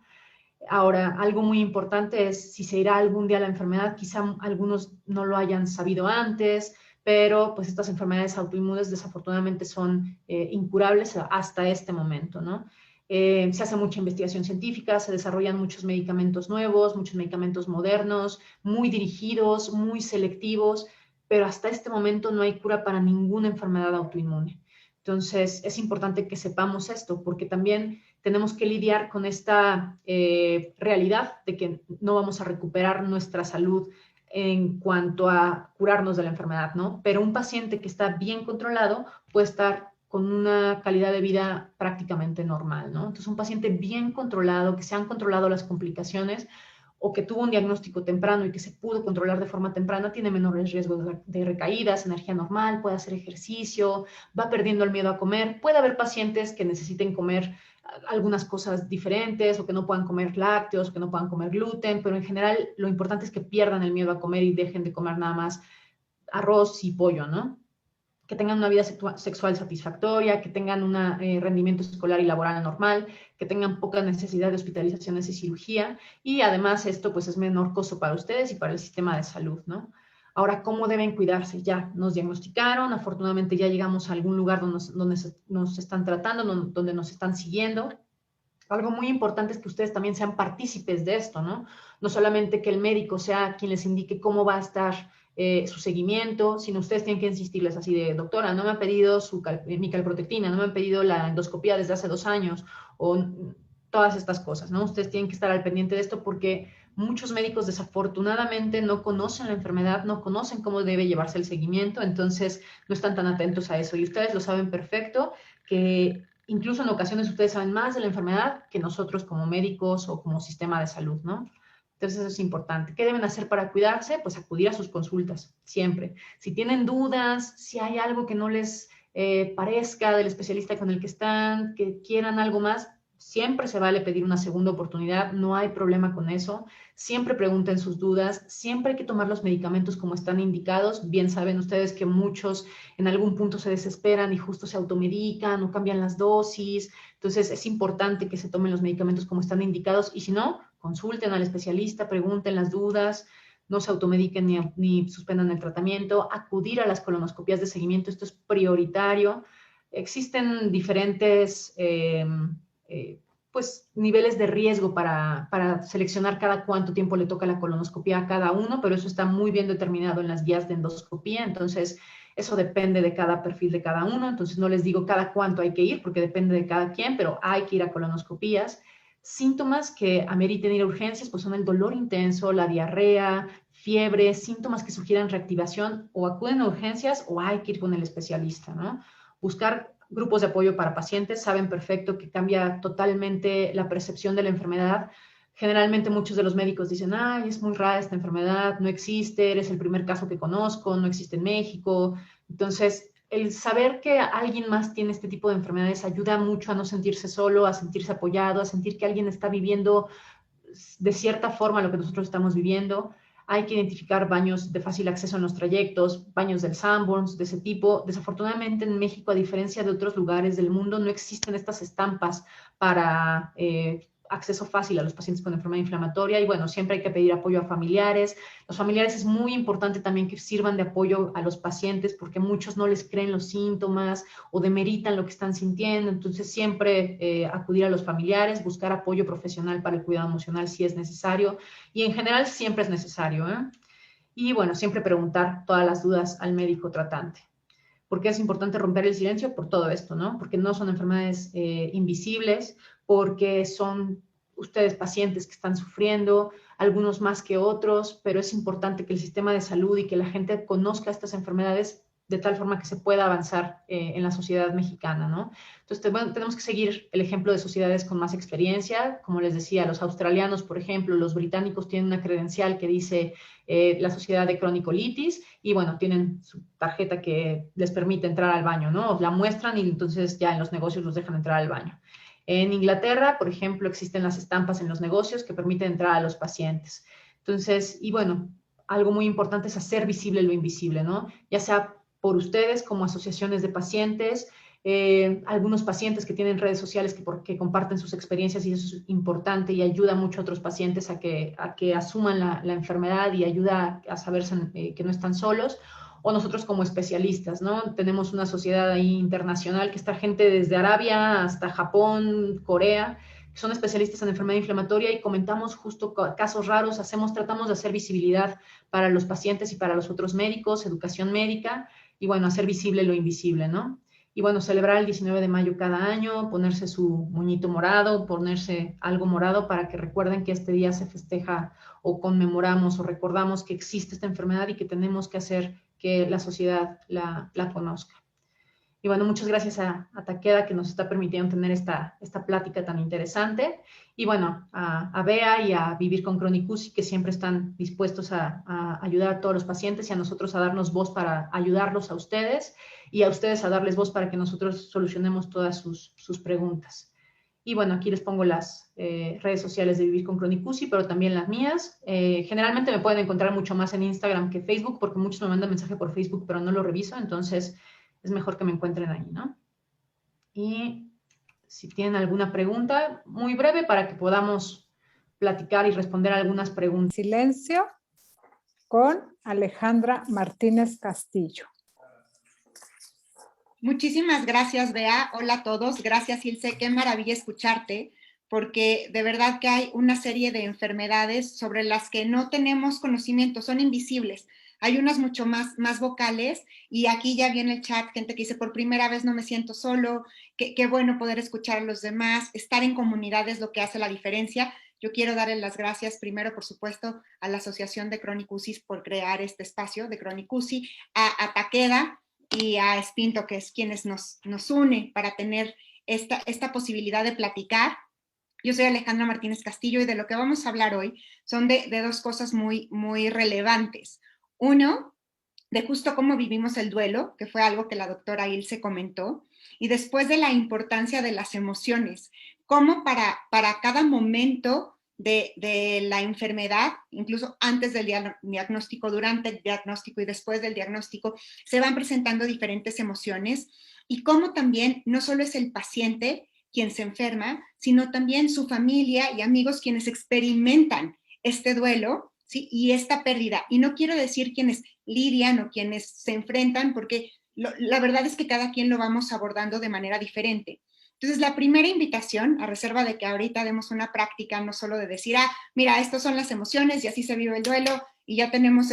Ahora, algo muy importante es si se irá algún día la enfermedad, quizá algunos no lo hayan sabido antes, pero pues estas enfermedades autoinmunes desafortunadamente son incurables hasta este momento, ¿no? Se hace mucha investigación científica, se desarrollan muchos medicamentos nuevos, muchos medicamentos modernos, muy dirigidos, muy selectivos, pero hasta este momento no hay cura para ninguna enfermedad autoinmune. Entonces, es importante que sepamos esto, porque también tenemos que lidiar con esta realidad de que no vamos a recuperar nuestra salud en cuanto a curarnos de la enfermedad, ¿no? Pero un paciente que está bien controlado puede estar con una calidad de vida prácticamente normal, ¿no? Entonces, un paciente bien controlado, que se han controlado las complicaciones o que tuvo un diagnóstico temprano y que se pudo controlar de forma temprana, tiene menores riesgos de recaídas, energía normal, puede hacer ejercicio, va perdiendo el miedo a comer. Puede haber pacientes que necesiten comer algunas cosas diferentes o que no puedan comer lácteos, que no puedan comer gluten, pero en general lo importante es que pierdan el miedo a comer y dejen de comer nada más arroz y pollo, ¿no? Que tengan una vida sexual satisfactoria, que tengan un rendimiento escolar y laboral normal, que tengan poca necesidad de hospitalizaciones y cirugía, y además esto pues es menor costo para ustedes y para el sistema de salud, ¿no? Ahora, ¿cómo deben cuidarse? Ya nos diagnosticaron, afortunadamente ya llegamos a algún lugar donde nos están tratando, donde nos están siguiendo. Algo muy importante es que ustedes también sean partícipes de esto, ¿no? No solamente que el médico sea quien les indique cómo va a estar su seguimiento, sino ustedes tienen que insistirles así de, doctora, no me han pedido mi calprotectina, no me han pedido la endoscopía desde hace 2 años, o todas estas cosas, ¿no? Ustedes tienen que estar al pendiente de esto porque muchos médicos desafortunadamente no conocen la enfermedad, no conocen cómo debe llevarse el seguimiento, entonces no están tan atentos a eso. Y ustedes lo saben perfecto, que incluso en ocasiones ustedes saben más de la enfermedad que nosotros como médicos o como sistema de salud, ¿no? Entonces eso es importante. ¿Qué deben hacer para cuidarse? Pues acudir a sus consultas, siempre. Si tienen dudas, si hay algo que no les parezca del especialista con el que están, que quieran algo más, siempre se vale pedir una segunda oportunidad, no hay problema con eso. Siempre pregunten sus dudas, siempre hay que tomar los medicamentos como están indicados. Bien saben ustedes que muchos en algún punto se desesperan y justo se automedican o cambian las dosis. Entonces es importante que se tomen los medicamentos como están indicados y si no, consulten al especialista, pregunten las dudas, no se automediquen ni suspendan el tratamiento, acudir a las colonoscopías de seguimiento, esto es prioritario. Existen diferentes pues, niveles de riesgo para seleccionar cada cuánto tiempo le toca la colonoscopia a cada uno, pero eso está muy bien determinado en las guías de endoscopía, entonces eso depende de cada perfil de cada uno, entonces no les digo cada cuánto hay que ir porque depende de cada quien, pero hay que ir a colonoscopías. Síntomas que ameriten ir a urgencias, pues son el dolor intenso, la diarrea, fiebre, síntomas que sugieran reactivación, o acuden a urgencias o hay que ir con el especialista, ¿no? Buscar grupos de apoyo para pacientes, saben perfecto que cambia totalmente la percepción de la enfermedad. Generalmente muchos de los médicos dicen, ay, es muy rara esta enfermedad, no existe, eres el primer caso que conozco, no existe en México. Entonces, el saber que alguien más tiene este tipo de enfermedades ayuda mucho a no sentirse solo, a sentirse apoyado, a sentir que alguien está viviendo de cierta forma lo que nosotros estamos viviendo. Hay que identificar baños de fácil acceso en los trayectos, baños del Sanborns, de ese tipo. Desafortunadamente en México, a diferencia de otros lugares del mundo, no existen estas estampas para acceso fácil a los pacientes con enfermedad inflamatoria y bueno, siempre hay que pedir apoyo a familiares. Los familiares es muy importante también que sirvan de apoyo a los pacientes porque muchos no les creen los síntomas o demeritan lo que están sintiendo, entonces siempre acudir a los familiares, buscar apoyo profesional para el cuidado emocional si es necesario y en general siempre es necesario, ¿eh? Y bueno, siempre preguntar todas las dudas al médico tratante. ¿Por qué es importante romper el silencio? Por todo esto, ¿no? Porque no son enfermedades invisibles, porque son ustedes pacientes que están sufriendo, algunos más que otros, pero es importante que el sistema de salud y que la gente conozca estas enfermedades de tal forma que se pueda avanzar en la sociedad mexicana, ¿no? Entonces, bueno, tenemos que seguir el ejemplo de sociedades con más experiencia. Como les decía, los australianos, por ejemplo, los británicos tienen una credencial que dice la Sociedad de Cronicolitis y, bueno, tienen su tarjeta que les permite entrar al baño, ¿no? La muestran y entonces ya en los negocios los dejan entrar al baño. En Inglaterra, por ejemplo, existen las estampas en los negocios que permiten entrar a los pacientes. Entonces, y bueno, algo muy importante es hacer visible lo invisible, ¿no? Ya sea por ustedes como asociaciones de pacientes, algunos pacientes que tienen redes sociales que comparten sus experiencias y eso es importante y ayuda mucho a otros pacientes a que asuman la enfermedad y ayuda a saber que no están solos. O nosotros como especialistas, ¿no? Tenemos una sociedad ahí internacional que está gente desde Arabia hasta Japón, Corea, que son especialistas en enfermedad inflamatoria y comentamos justo casos raros, tratamos de hacer visibilidad para los pacientes y para los otros médicos, educación médica, y bueno, hacer visible lo invisible, ¿no? Y bueno, celebrar el 19 de mayo cada año, ponerse su moñito morado, ponerse algo morado para que recuerden que este día se festeja o conmemoramos o recordamos que existe esta enfermedad y que tenemos que hacer que la sociedad la conozca. Y bueno, muchas gracias a Takeda que nos está permitiendo tener esta plática tan interesante. Y bueno, a Bea y a Vivir con Chronic-UCI que siempre están dispuestos a ayudar a todos los pacientes y a nosotros a darnos voz para ayudarlos a ustedes y a ustedes a darles voz para que nosotros solucionemos todas sus preguntas. Y bueno, aquí les pongo las redes sociales de Vivir con Chronic-UCI, pero también las mías. Generalmente me pueden encontrar mucho más en Instagram que Facebook, porque muchos me mandan mensaje por Facebook, pero no lo reviso, entonces es mejor que me encuentren ahí, ¿no? Y si tienen alguna pregunta, muy breve para que podamos platicar y responder algunas preguntas. Silencio con Alejandra Martínez Castillo. Muchísimas gracias, Bea. Hola a todos. Gracias, Ilse. Qué maravilla escucharte, porque de verdad que hay una serie de enfermedades sobre las que no tenemos conocimiento, son invisibles. Hay unas mucho más vocales y aquí ya viene el chat, gente que dice, por primera vez no me siento solo, qué bueno poder escuchar a los demás, estar en comunidad es lo que hace la diferencia. Yo quiero darle las gracias primero, por supuesto, a la Asociación de Chronic-UCI por crear este espacio de Chronic-UCI, a Takeda y a Espinto, que es quienes nos une para tener esta posibilidad de platicar. Yo soy Alejandra Martínez Castillo y de lo que vamos a hablar hoy son de dos cosas muy relevantes. Uno, de justo cómo vivimos el duelo, que fue algo que la doctora Ilse comentó, y después de la importancia de las emociones, cómo para cada momento de la enfermedad, incluso antes del diagnóstico, durante el diagnóstico y después del diagnóstico, se van presentando diferentes emociones y cómo también no solo es el paciente quien se enferma, sino también su familia y amigos quienes experimentan este duelo, ¿sí? Y esta pérdida. Y no quiero decir quienes lidian o quienes se enfrentan, porque la verdad es que cada quien lo vamos abordando de manera diferente. Entonces, la primera invitación, a reserva de que ahorita demos una práctica, no solo de decir, mira, estas son las emociones y así se vive el duelo y ya tenemos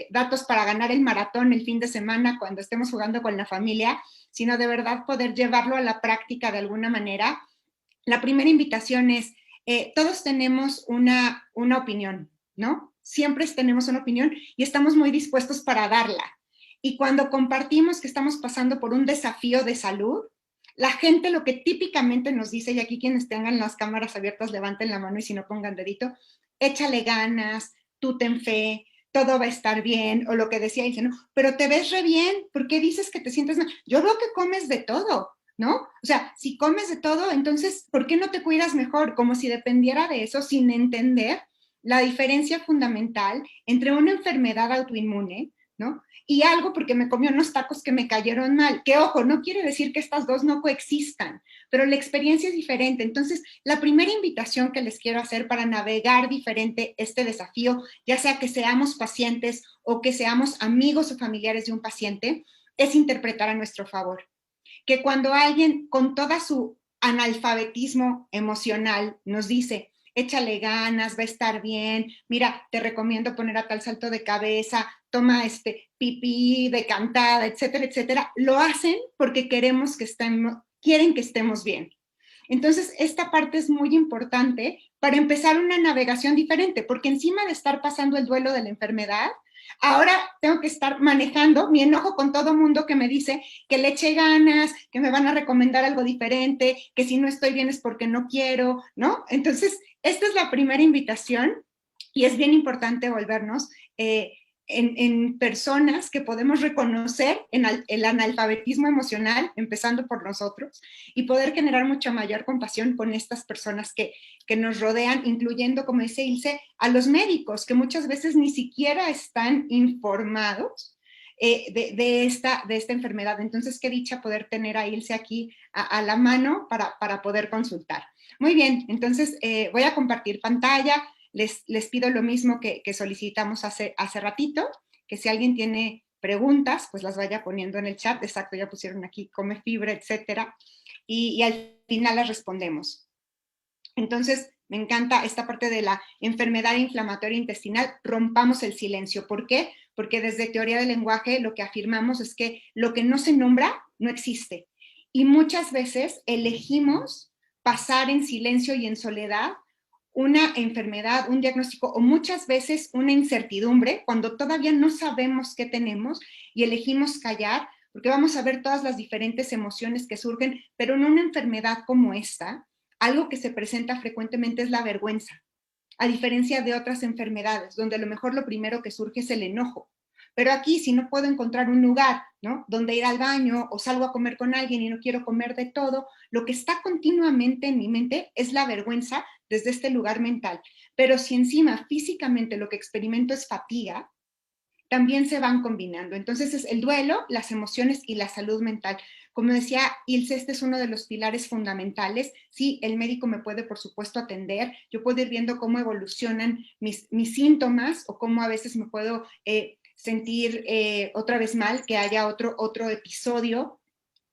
datos para ganar el maratón el fin de semana cuando estemos jugando con la familia, sino de verdad poder llevarlo a la práctica de alguna manera. La primera invitación es, todos tenemos una opinión, ¿no? Siempre tenemos una opinión y estamos muy dispuestos para darla. Y cuando compartimos que estamos pasando por un desafío de salud, la gente lo que típicamente nos dice, y aquí quienes tengan las cámaras abiertas levanten la mano y si no pongan dedito, échale ganas, tú ten fe, todo va a estar bien, o lo que decía, dice, no, pero te ves re bien, ¿por qué dices que te sientes mal? Yo veo que comes de todo, ¿no? O sea, si comes de todo, entonces, ¿por qué no te cuidas mejor? Como si dependiera de eso, sin entender la diferencia fundamental entre una enfermedad autoinmune, ¿no? Y algo porque me comí unos tacos que me cayeron mal, que ojo, no quiere decir que estas dos no coexistan, pero la experiencia es diferente. Entonces, la primera invitación que les quiero hacer para navegar diferente este desafío, ya sea que seamos pacientes o que seamos amigos o familiares de un paciente, es interpretar a nuestro favor. Que cuando alguien con toda su analfabetismo emocional nos dice, échale ganas, va a estar bien, mira, te recomiendo poner a tal salto de cabeza, toma pipí decantada, etcétera, etcétera, lo hacen porque quieren que estemos bien. Entonces, esta parte es muy importante para empezar una navegación diferente, porque encima de estar pasando el duelo de la enfermedad, Ahora tengo que estar manejando mi enojo con todo mundo que me dice que le eche ganas, que me van a recomendar algo diferente, que si no estoy bien es porque no quiero, ¿no? Entonces, esta es la primera invitación y es bien importante volvernos en personas que podemos reconocer en el analfabetismo emocional, empezando por nosotros, y poder generar mucha mayor compasión con estas personas que nos rodean, incluyendo, como dice Ilse, a los médicos, que muchas veces ni siquiera están informados de esta enfermedad. Entonces, qué dicha poder tener a Ilse aquí a la mano para poder consultar. Muy bien, entonces voy a compartir pantalla. Les pido lo mismo que solicitamos hace ratito, que si alguien tiene preguntas, pues las vaya poniendo en el chat. Exacto, ya pusieron aquí come fibra, etcétera. Y al final las respondemos. Entonces, me encanta esta parte de la enfermedad inflamatoria intestinal. Rompamos el silencio. ¿Por qué? Porque desde teoría del lenguaje lo que afirmamos es que lo que no se nombra no existe. Y muchas veces elegimos pasar en silencio y en soledad una enfermedad, un diagnóstico o muchas veces una incertidumbre cuando todavía no sabemos qué tenemos y elegimos callar porque vamos a ver todas las diferentes emociones que surgen, pero en una enfermedad como esta, algo que se presenta frecuentemente es la vergüenza, a diferencia de otras enfermedades, donde a lo mejor lo primero que surge es el enojo. Pero aquí, si no puedo encontrar un lugar, ¿no?, donde ir al baño o salgo a comer con alguien y no quiero comer de todo, lo que está continuamente en mi mente es la vergüenza desde este lugar mental. Pero si encima físicamente lo que experimento es fatiga, también se van combinando. Entonces es el duelo, las emociones y la salud mental. Como decía Ilse, este es uno de los pilares fundamentales. Sí, el médico me puede, por supuesto, atender. Yo puedo ir viendo cómo evolucionan mis síntomas o cómo a veces me puedo sentir otra vez mal, que haya otro episodio.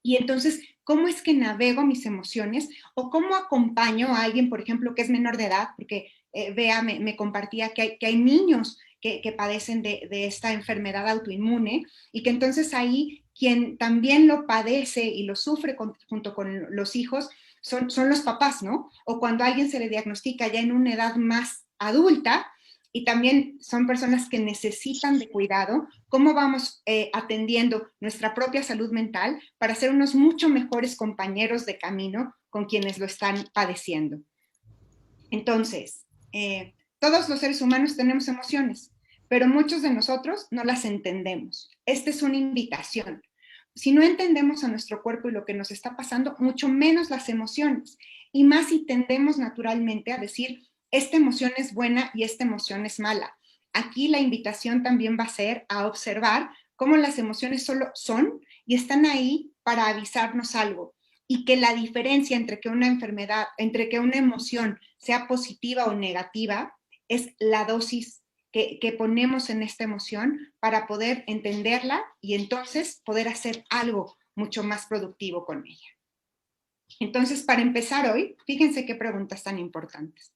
Y entonces, ¿cómo es que navego mis emociones? O cómo acompaño a alguien, por ejemplo, que es menor de edad, porque Bea me compartía que hay niños que padecen de esta enfermedad autoinmune y que entonces ahí quien también lo padece y lo sufre junto con los hijos son los papás, ¿no? O cuando a alguien se le diagnostica ya en una edad más adulta, y también son personas que necesitan de cuidado, cómo vamos atendiendo nuestra propia salud mental para ser unos mucho mejores compañeros de camino con quienes lo están padeciendo. Entonces, todos los seres humanos tenemos emociones, pero muchos de nosotros no las entendemos. Esta es una invitación. Si no entendemos a nuestro cuerpo y lo que nos está pasando, mucho menos las emociones. Y más si tendemos naturalmente a decir, esta emoción es buena y esta emoción es mala. Aquí la invitación también va a ser a observar cómo las emociones solo son y están ahí para avisarnos algo. Y que la diferencia entre que una enfermedad, entre que una emoción sea positiva o negativa, es la dosis que ponemos en esta emoción para poder entenderla y entonces poder hacer algo mucho más productivo con ella. Entonces, para empezar hoy, fíjense qué preguntas tan importantes.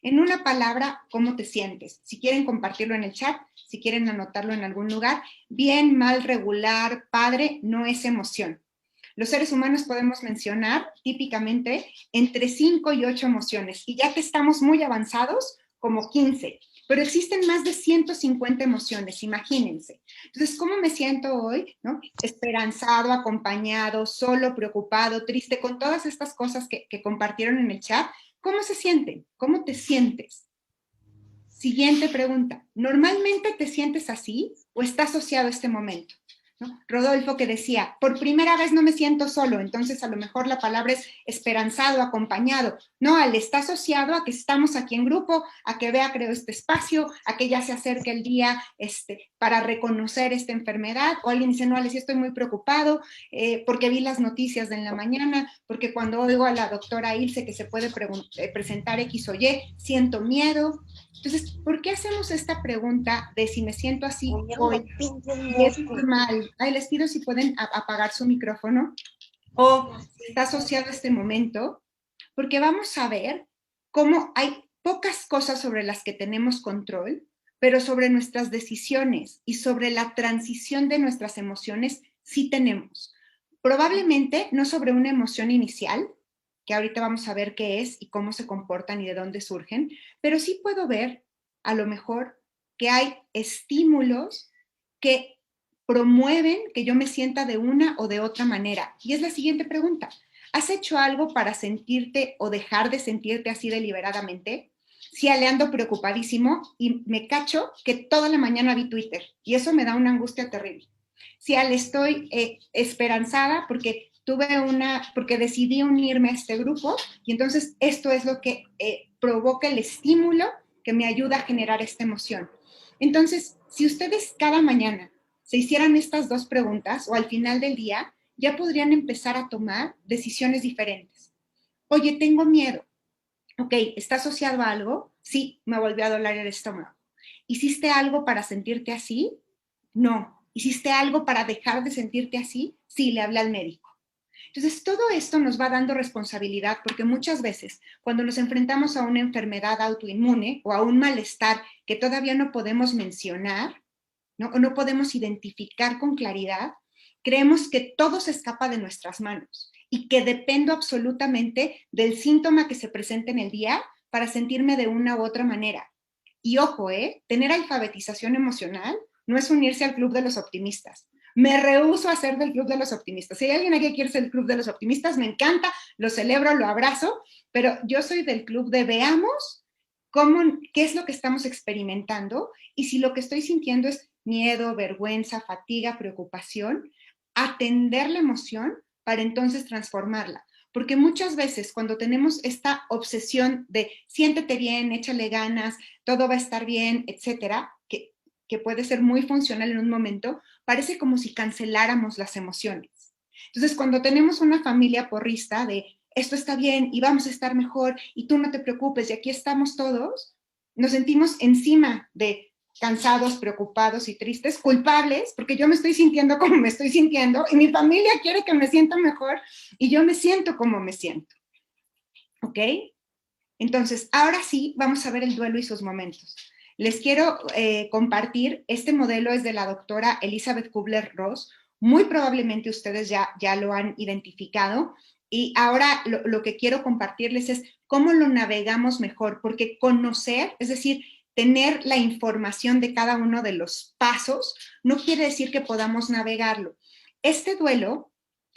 En una palabra, ¿cómo te sientes? Si quieren compartirlo en el chat, si quieren anotarlo en algún lugar, bien, mal, regular, padre, no es emoción. Los seres humanos podemos mencionar típicamente entre 5 y 8 emociones y ya que estamos muy avanzados, como 15, pero existen más de 150 emociones, imagínense. Entonces, ¿cómo me siento hoy? ¿No? Esperanzado, acompañado, solo, preocupado, triste, con todas estas cosas que compartieron en el chat. ¿Cómo se sienten? ¿Cómo te sientes? Siguiente pregunta. ¿Normalmente te sientes así o está asociado a este momento? ¿No? Rodolfo que decía, por primera vez no me siento solo, entonces a lo mejor la palabra es esperanzado, acompañado. No, Ale, está asociado a que estamos aquí en grupo, a que Bea creó este espacio, a que ya se acerque el día para reconocer esta enfermedad, o alguien dice, no, Ale, sí estoy muy preocupado porque vi las noticias de en la mañana, porque cuando oigo a la doctora Ilse que se puede presentar X o Y, siento miedo. Entonces, ¿por qué hacemos esta pregunta de si me siento así hoy? Y es normal. Ay, les pido si pueden apagar su micrófono o está asociado a este momento, porque vamos a ver cómo hay pocas cosas sobre las que tenemos control, pero sobre nuestras decisiones y sobre la transición de nuestras emociones sí tenemos. Probablemente no sobre una emoción inicial, que ahorita vamos a ver qué es y cómo se comportan y de dónde surgen, pero sí puedo ver a lo mejor que hay estímulos que promueven que yo me sienta de una o de otra manera. Y es la siguiente pregunta. ¿Has hecho algo para sentirte o dejar de sentirte así deliberadamente? Sí, le ando preocupadísimo y me cacho que toda la mañana vi Twitter y eso me da una angustia terrible. Sí, estoy esperanzada porque decidí unirme a este grupo y entonces esto es lo que provoca el estímulo que me ayuda a generar esta emoción. Entonces, si ustedes cada mañana se hicieran estas dos preguntas o al final del día, ya podrían empezar a tomar decisiones diferentes. Oye, tengo miedo. Ok, ¿está asociado a algo? Sí, me volvió a doler el estómago. ¿Hiciste algo para sentirte así? No. ¿Hiciste algo para dejar de sentirte así? Sí, le hablé al médico. Entonces, todo esto nos va dando responsabilidad porque muchas veces cuando nos enfrentamos a una enfermedad autoinmune o a un malestar que todavía no podemos mencionar, ¿no? O no podemos identificar con claridad, creemos que todo se escapa de nuestras manos y que dependo absolutamente del síntoma que se presente en el día para sentirme de una u otra manera. Y ojo, tener alfabetización emocional no es unirse al club de los optimistas. Me rehúso a ser del club de los optimistas. Si hay alguien aquí que quiere ser el club de los optimistas, me encanta, lo celebro, lo abrazo, pero yo soy del club de veamos qué es lo que estamos experimentando y si lo que estoy sintiendo es miedo, vergüenza, fatiga, preocupación, atender la emoción para entonces transformarla. Porque muchas veces cuando tenemos esta obsesión de siéntete bien, échale ganas, todo va a estar bien, etcétera, que puede ser muy funcional en un momento, parece como si canceláramos las emociones. Entonces, cuando tenemos una familia porrista de esto está bien y vamos a estar mejor y tú no te preocupes y aquí estamos todos, nos sentimos encima de cansados, preocupados y tristes, culpables, porque yo me estoy sintiendo como me estoy sintiendo y mi familia quiere que me sienta mejor y yo me siento como me siento. ¿Ok? Entonces, ahora sí, vamos a ver el duelo y sus momentos. Les quiero compartir, este modelo es de la doctora Elizabeth Kubler-Ross, muy probablemente ustedes ya lo han identificado, y ahora lo que quiero compartirles es cómo lo navegamos mejor, porque conocer, es decir, tener la información de cada uno de los pasos, no quiere decir que podamos navegarlo. Este duelo,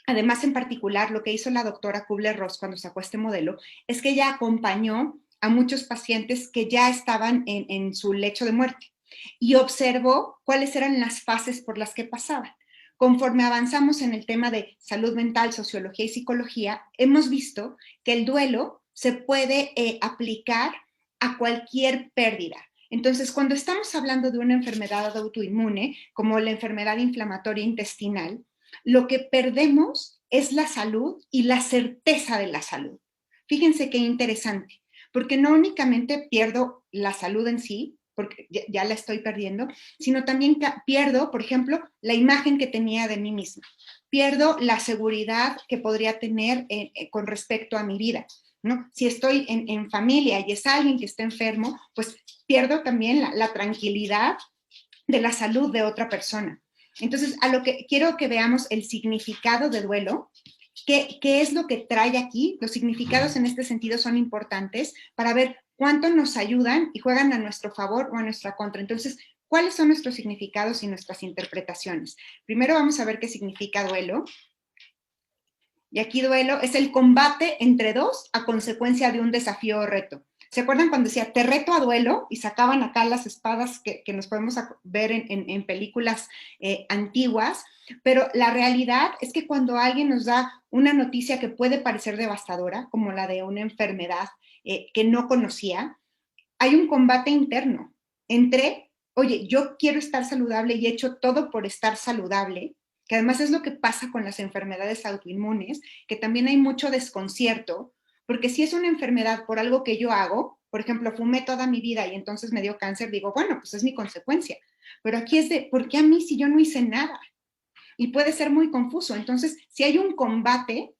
además en particular, lo que hizo la doctora Kubler-Ross cuando sacó este modelo, es que ella acompañó a muchos pacientes que ya estaban en su lecho de muerte y observó cuáles eran las fases por las que pasaban. Conforme avanzamos en el tema de salud mental, sociología y psicología, hemos visto que el duelo se puede aplicar a cualquier pérdida. Entonces, cuando estamos hablando de una enfermedad autoinmune, como la enfermedad inflamatoria intestinal, lo que perdemos es la salud y la certeza de la salud. Fíjense qué interesante, porque no únicamente pierdo la salud en sí, porque ya la estoy perdiendo, sino también pierdo, por ejemplo, la imagen que tenía de mí misma. Pierdo la seguridad que podría tener con respecto a mi vida, ¿no? Si estoy en familia y es alguien que está enfermo, pues pierdo también la tranquilidad de la salud de otra persona. Entonces, a lo que quiero que veamos el significado de duelo. ¿Qué es lo que trae aquí? Los significados en este sentido son importantes para ver cuánto nos ayudan y juegan a nuestro favor o a nuestra contra. Entonces, ¿cuáles son nuestros significados y nuestras interpretaciones? Primero vamos a ver qué significa duelo. Y aquí duelo es el combate entre dos a consecuencia de un desafío o reto. ¿Se acuerdan cuando decía, te reto a duelo? Y sacaban acá las espadas que nos podemos ver en películas antiguas, pero la realidad es que cuando alguien nos da una noticia que puede parecer devastadora, como la de una enfermedad que no conocía, hay un combate interno entre, oye, yo quiero estar saludable y he hecho todo por estar saludable, que además es lo que pasa con las enfermedades autoinmunes, que también hay mucho desconcierto, porque si es una enfermedad por algo que yo hago, por ejemplo, fumé toda mi vida y entonces me dio cáncer, digo, bueno, pues es mi consecuencia. Pero aquí es de, ¿por qué a mí si yo no hice nada? Y puede ser muy confuso. Entonces, si hay un combate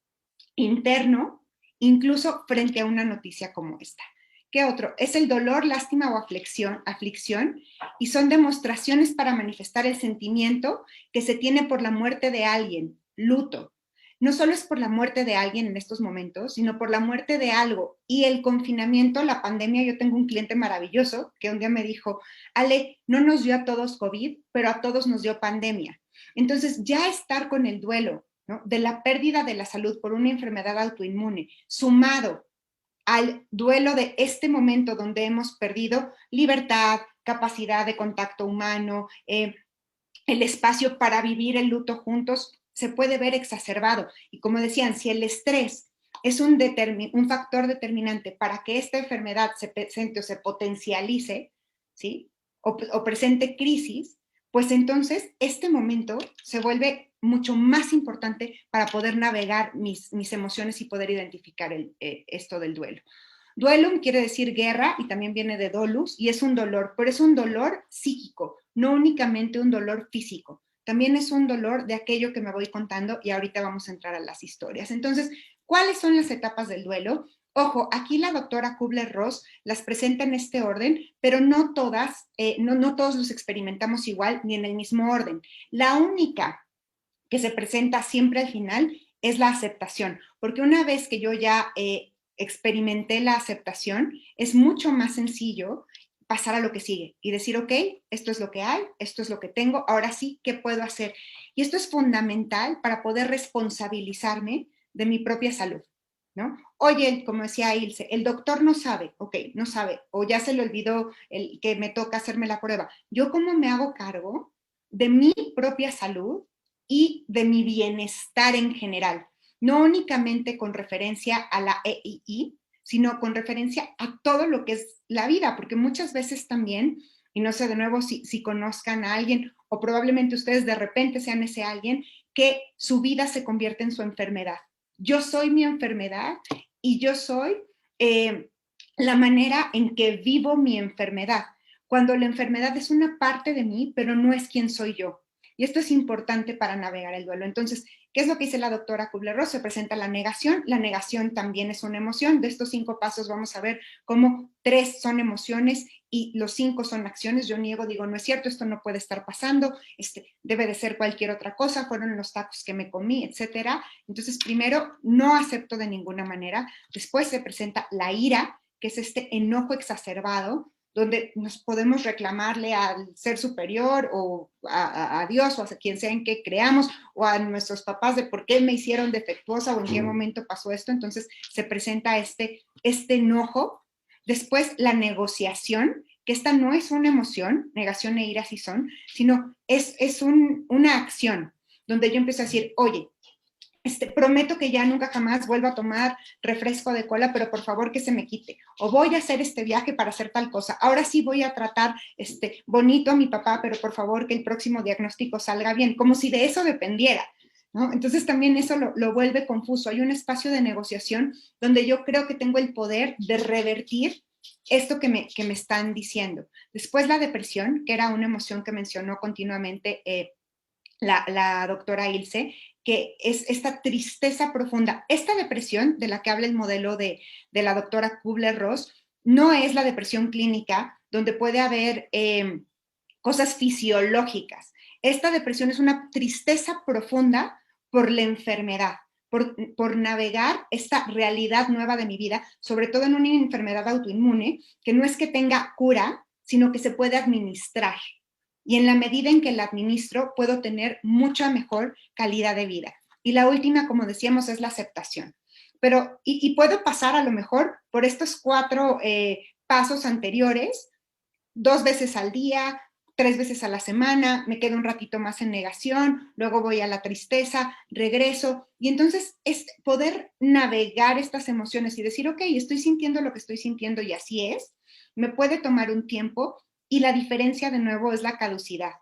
interno, incluso frente a una noticia como esta. ¿Qué otro? Es el dolor, lástima o aflicción, y son demostraciones para manifestar el sentimiento que se tiene por la muerte de alguien, luto. no solo es por la muerte de alguien en estos momentos, sino por la muerte de algo. Y el confinamiento, la pandemia, yo tengo un cliente maravilloso que un día me dijo, Ale, no nos dio a todos COVID, pero a todos nos dio pandemia. Entonces, ya estar con el duelo, ¿no?, de la pérdida de la salud por una enfermedad autoinmune, sumado al duelo de este momento donde hemos perdido libertad, capacidad de contacto humano, el espacio para vivir el luto juntos, se puede ver exacerbado. Y como decían, si el estrés es un factor determinante para que esta enfermedad se presente o se potencialice, ¿sí?, o presente crisis, pues entonces este momento se vuelve mucho más importante para poder navegar mis emociones y poder identificar esto del duelo. Duelo quiere decir guerra y también viene de dolus y es un dolor, pero es un dolor psíquico, no únicamente un dolor físico. También es un dolor de aquello que me voy contando y ahorita vamos a entrar a las historias. Entonces, ¿cuáles son las etapas del duelo? Ojo, aquí la doctora Kubler-Ross las presenta en este orden, pero no todas, no todos los experimentamos igual ni en el mismo orden. La única que se presenta siempre al final es la aceptación, porque una vez que yo ya experimenté la aceptación, es mucho más sencillo pasar a lo que sigue y decir, ok, esto es lo que hay, esto es lo que tengo, ahora sí, ¿qué puedo hacer? Y esto es fundamental para poder responsabilizarme de mi propia salud, ¿no? Oye, como decía Ilse, el doctor no sabe, ok, no sabe, o ya se le olvidó el que me toca hacerme la prueba. ¿Yo cómo me hago cargo de mi propia salud y de mi bienestar en general? No únicamente con referencia a la EII, sino con referencia a todo lo que es la vida, porque muchas veces también, y no sé de nuevo si conozcan a alguien, o probablemente ustedes de repente sean ese alguien, que su vida se convierte en su enfermedad. Yo soy mi enfermedad y yo soy la manera en que vivo mi enfermedad, cuando la enfermedad es una parte de mí, pero no es quien soy yo. Y esto es importante para navegar el duelo. Entonces, ¿qué es lo que dice la doctora Kubler-Ross? Se presenta la negación. La negación también es una emoción. De estos 5 pasos vamos a ver cómo 3 son emociones y los 5 son acciones. Yo niego, digo, no es cierto, esto no puede estar pasando, debe de ser cualquier otra cosa, fueron los tacos que me comí, etcétera. Entonces, primero, no acepto de ninguna manera. Después se presenta la ira, que es este enojo exacerbado, donde nos podemos reclamarle al ser superior o a Dios o a quien sea en que creamos o a nuestros papás de por qué me hicieron defectuosa o en qué momento pasó esto. Entonces se presenta este enojo. Después la negociación, que esta no es una emoción, negación e ira sí son, sino es una acción donde yo empiezo a decir, oye, prometo que ya nunca jamás vuelvo a tomar refresco de cola, pero por favor que se me quite. O voy a hacer este viaje para hacer tal cosa. Ahora sí voy a tratar bonito a mi papá, pero por favor que el próximo diagnóstico salga bien, como si de eso dependiera, ¿no? Entonces también eso lo vuelve confuso. Hay un espacio de negociación donde yo creo que tengo el poder de revertir esto que me están diciendo. Después la depresión, que era una emoción que mencionó continuamente la doctora Ilse, que es esta tristeza profunda. Esta depresión de la que habla el modelo de la doctora Kubler-Ross no es la depresión clínica donde puede haber cosas fisiológicas. Esta depresión es una tristeza profunda por la enfermedad, por navegar esta realidad nueva de mi vida, sobre todo en una enfermedad autoinmune, que no es que tenga cura, sino que se puede administrar. Y en la medida en que la administro, puedo tener mucha mejor calidad de vida. Y la última, como decíamos, es la aceptación. Pero, y puedo pasar a lo mejor por estos 4 pasos anteriores, 2 veces al día, 3 veces a la semana, me quedo un ratito más en negación, luego voy a la tristeza, regreso. Y entonces es poder navegar estas emociones y decir, ok, estoy sintiendo lo que estoy sintiendo y así es. Me puede tomar un tiempo. Y la diferencia, de nuevo, es la caducidad.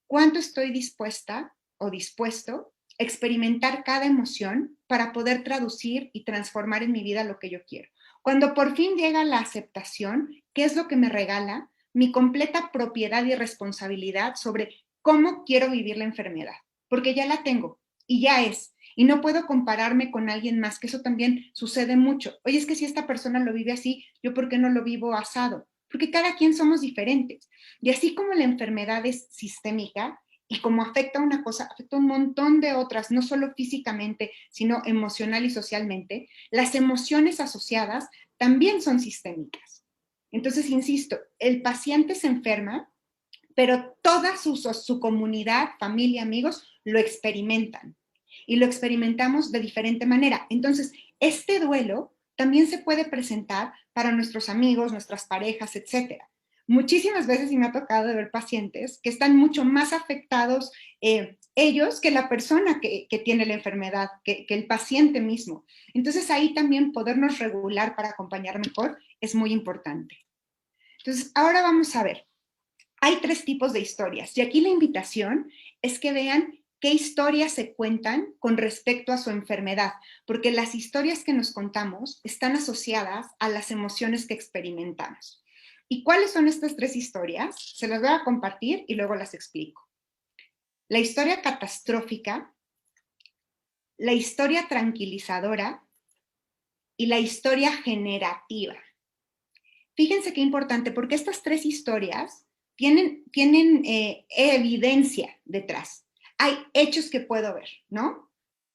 ¿Cuánto estoy dispuesta o dispuesto a experimentar cada emoción para poder traducir y transformar en mi vida lo que yo quiero? Cuando por fin llega la aceptación, ¿qué es lo que me regala? Mi completa propiedad y responsabilidad sobre cómo quiero vivir la enfermedad, porque ya la tengo y ya es. Y no puedo compararme con alguien más, que eso también sucede mucho. Oye, es que si esta persona lo vive así, ¿yo por qué no lo vivo asado? Porque cada quien somos diferentes. Y así como la enfermedad es sistémica, Y como afecta una cosa, afecta un montón de otras, no solo físicamente, sino emocional y socialmente. Las emociones asociadas también son sistémicas. Entonces, insisto, el paciente se enferma, pero toda su comunidad, familia, amigos, lo experimentan. Y lo experimentamos de diferente manera. Entonces, este duelo también se puede presentar para nuestros amigos, nuestras parejas, etcétera. Muchísimas veces y me ha tocado ver pacientes que están mucho más afectados ellos que la persona que tiene la enfermedad, que el paciente mismo. Entonces ahí también podernos regular para acompañar mejor es muy importante. Entonces ahora vamos a ver, hay 3 tipos de historias y aquí la invitación es que vean qué historias se cuentan con respecto a su enfermedad, porque las historias que nos contamos están asociadas a las emociones que experimentamos. ¿Y cuáles son estas 3 historias? Se las voy a compartir y luego las explico. La historia catastrófica, la historia tranquilizadora y la historia generativa. Fíjense qué importante, porque estas 3 historias tienen evidencia detrás. Hay hechos que puedo ver, ¿no?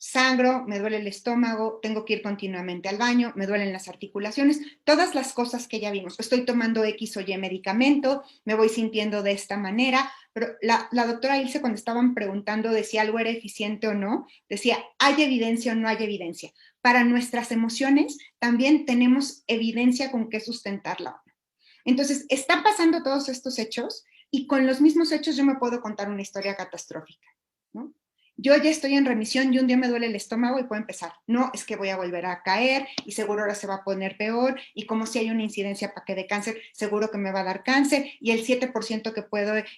Sangro, me duele el estómago, tengo que ir continuamente al baño, me duelen las articulaciones, todas las cosas que ya vimos. Estoy tomando X o Y medicamento, me voy sintiendo de esta manera, pero la doctora Ilse, cuando estaban preguntando de si algo era eficiente o no, decía, ¿hay evidencia o no hay evidencia? Para nuestras emociones también tenemos evidencia con qué sustentarla. Entonces, están pasando todos estos hechos y con los mismos hechos yo me puedo contar una historia catastrófica, ¿no? Yo ya estoy en remisión y un día me duele el estómago y puedo empezar. No, es que voy a volver a caer y seguro ahora se va a poner peor y como si hay una incidencia para que de cáncer, seguro que me va a dar cáncer y el 7%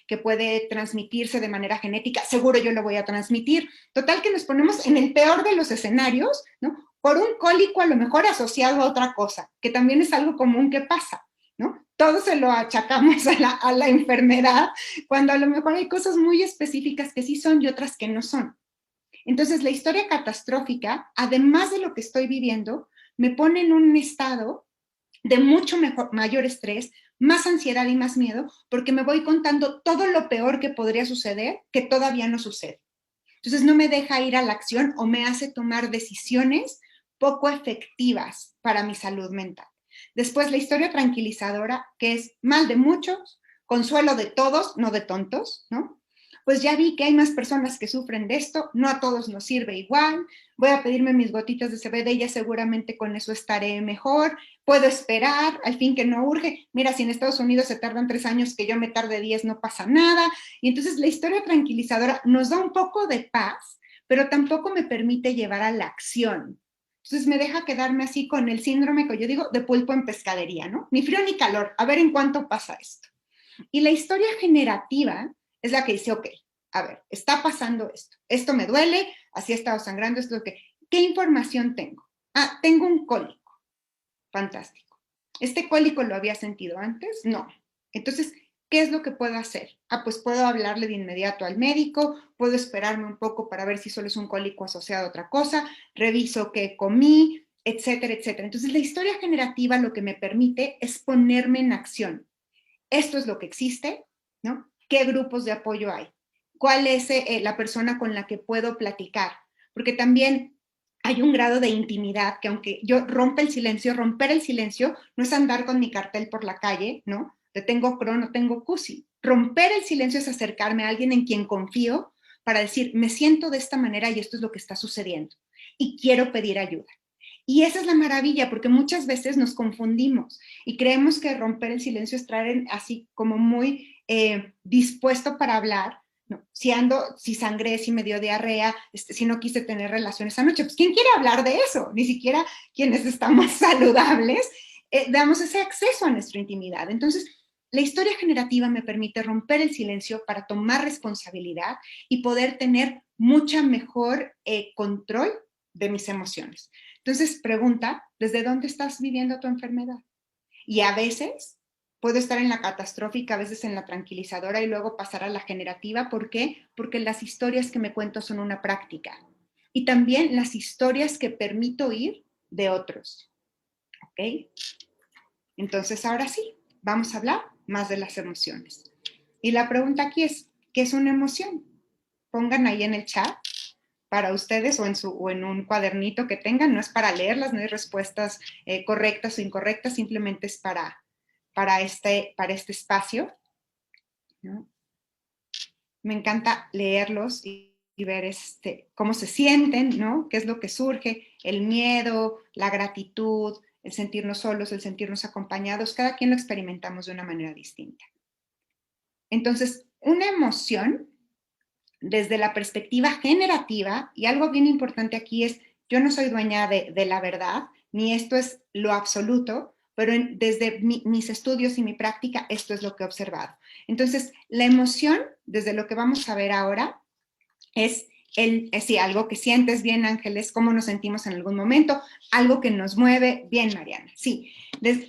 que puede transmitirse de manera genética, seguro yo lo voy a transmitir. Total que nos ponemos en el peor de los escenarios, ¿no? Por un cólico a lo mejor asociado a otra cosa, que también es algo común que pasa, ¿no? Todo se lo achacamos a la enfermedad, cuando a lo mejor hay cosas muy específicas que sí son y otras que no son. Entonces, la historia catastrófica, además de lo que estoy viviendo, me pone en un estado de mucho mayor estrés, más ansiedad y más miedo, porque me voy contando todo lo peor que podría suceder que todavía no sucede. Entonces, no me deja ir a la acción o me hace tomar decisiones poco efectivas para mi salud mental. Después, la historia tranquilizadora, que es mal de muchos, consuelo de todos, no de tontos, ¿no? Pues ya vi que hay más personas que sufren de esto, no a todos nos sirve igual, voy a pedirme mis gotitas de CBD y ya seguramente con eso estaré mejor, puedo esperar, al fin que no urge, mira, si en Estados Unidos se tardan 3 años, que yo me tarde 10, no pasa nada, y entonces la historia tranquilizadora nos da un poco de paz, pero tampoco me permite llevar a la acción. Entonces me deja quedarme así con el síndrome que yo digo de pulpo en pescadería, ¿no? Ni frío ni calor, a ver en cuánto pasa esto. Y la historia generativa es la que dice, ok, a ver, está pasando esto, esto me duele, así he estado sangrando, esto que, ¿qué información tengo? Ah, tengo un cólico, fantástico. ¿Este cólico lo había sentido antes? No. Entonces, ¿qué es lo que puedo hacer? Ah, pues puedo hablarle de inmediato al médico, puedo esperarme un poco para ver si solo es un cólico asociado a otra cosa, reviso qué comí, etcétera, etcétera. Entonces, la historia generativa lo que me permite es ponerme en acción. Esto es lo que existe, ¿no? ¿Qué grupos de apoyo hay? ¿Cuál es la persona con la que puedo platicar? Porque también hay un grado de intimidad que aunque yo romper el silencio no es andar con mi cartel por la calle, ¿no? De tengo Crohn o tengo CUSI. Romper el silencio es acercarme a alguien en quien confío para decir, me siento de esta manera y esto es lo que está sucediendo y quiero pedir ayuda. Y esa es la maravilla, porque muchas veces nos confundimos y creemos que romper el silencio es traer así como muy dispuesto para hablar, ¿no? Si sangré, si me dio diarrea, si no quise tener relaciones anoche, pues ¿quién quiere hablar de eso? Ni siquiera quienes estamos saludables damos ese acceso a nuestra intimidad. Entonces, la historia generativa me permite romper el silencio para tomar responsabilidad y poder tener mucha mejor control de mis emociones. Entonces, pregunta, ¿desde dónde estás viviendo tu enfermedad? Y a veces puedo estar en la catastrófica, a veces en la tranquilizadora y luego pasar a la generativa. ¿Por qué? Porque las historias que me cuento son una práctica. Y también las historias que permito oír de otros. ¿Ok? Entonces, ahora sí, vamos a hablar más de las emociones. Y la pregunta aquí es, ¿qué es una emoción? pongan ahí en el chat para ustedes o en un cuadernito que tengan. No es para leerlas, no hay respuestas correctas o incorrectas, simplemente es para este espacio, ¿no? Me encanta leerlos y ver cómo se sienten, ¿no? ¿Qué es lo que surge? El miedo, la gratitud, el sentirnos solos, el sentirnos acompañados. Cada quien lo experimentamos de una manera distinta. Entonces, una emoción, desde la perspectiva generativa, y algo bien importante aquí es, yo no soy dueña de la verdad, ni esto es lo absoluto, pero desde mis estudios y mi práctica, esto es lo que he observado. Entonces, la emoción, desde lo que vamos a ver ahora, es sí, algo que sientes bien, Ángeles, cómo nos sentimos en algún momento, algo que nos mueve, bien, Mariana, sí.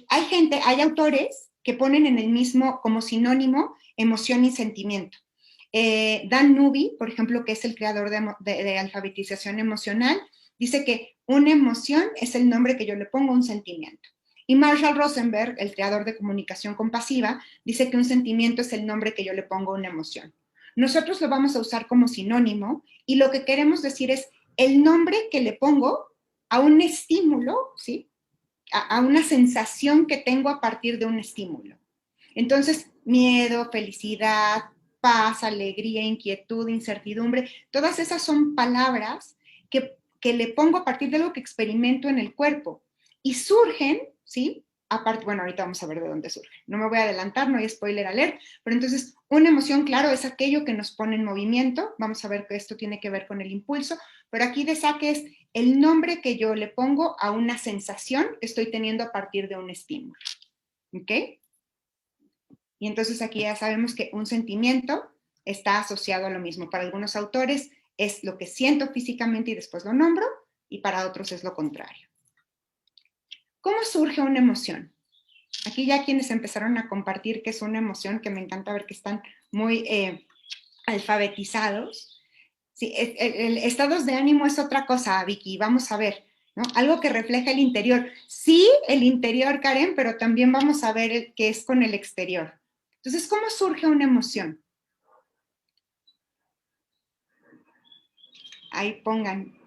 Hay autores que ponen en el mismo, como sinónimo, emoción y sentimiento. Dan Nubi, por ejemplo, que es el creador de alfabetización emocional, dice que una emoción es el nombre que yo le pongo a un sentimiento. Y Marshall Rosenberg, el creador de comunicación compasiva, dice que un sentimiento es el nombre que yo le pongo a una emoción. Nosotros lo vamos a usar como sinónimo y lo que queremos decir es el nombre que le pongo a un estímulo, ¿sí? A una sensación que tengo a partir de un estímulo. Entonces, miedo, felicidad, paz, alegría, inquietud, incertidumbre, todas esas son palabras que le pongo a partir de lo que experimento en el cuerpo y surgen, ¿sí? Aparte, bueno, ahorita vamos a ver de dónde surge. No me voy a adelantar, no hay spoiler alert, pero entonces una emoción, claro, es aquello que nos pone en movimiento. Vamos a ver que esto tiene que ver con el impulso, pero aquí de saque es el nombre que yo le pongo a una sensación que estoy teniendo a partir de un estímulo. ¿Ok? Y entonces aquí ya sabemos que un sentimiento está asociado a lo mismo. Para algunos autores es lo que siento físicamente y después lo nombro, y para otros es lo contrario. ¿Cómo surge una emoción? Aquí ya quienes empezaron a compartir qué es una emoción, que me encanta ver que están muy alfabetizados. Sí, el estados de ánimo es otra cosa, Vicky, vamos a ver, ¿no? Algo que refleja el interior. Sí, el interior, Karen, pero también vamos a ver qué es con el exterior. Entonces, ¿cómo surge una emoción? Ahí pongan,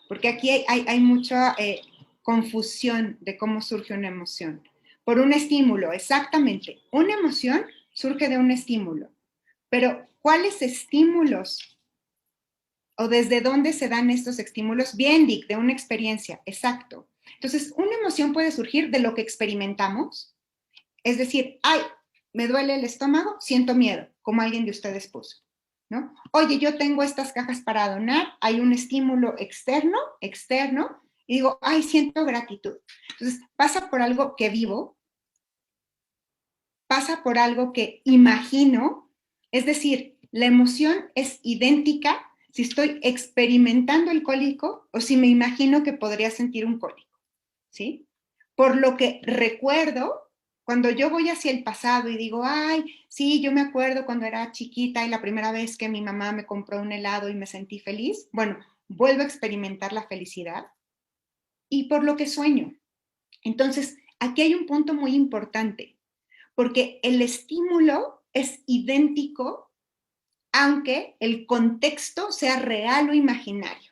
porque aquí hay mucha confusión de cómo surge una emoción. Por un estímulo, exactamente. Una emoción surge de un estímulo, pero ¿cuáles estímulos o desde dónde se dan estos estímulos? Bien, Dick, de una experiencia, exacto. Entonces, una emoción puede surgir de lo que experimentamos, es decir, ay, me duele el estómago, siento miedo, como alguien de ustedes puso, ¿no? Oye, yo tengo estas cajas para donar, hay un estímulo externo, y digo, ay, siento gratitud. Entonces, pasa por algo que vivo, pasa por algo que imagino, es decir, la emoción es idéntica si estoy experimentando el cólico o si me imagino que podría sentir un cólico, ¿sí? Por lo que recuerdo, cuando yo voy hacia el pasado y digo, ay, sí, yo me acuerdo cuando era chiquita y la primera vez que mi mamá me compró un helado y me sentí feliz, bueno, vuelvo a experimentar la felicidad y por lo que sueño. Entonces, aquí hay un punto muy importante, porque el estímulo es idéntico, aunque el contexto sea real o imaginario,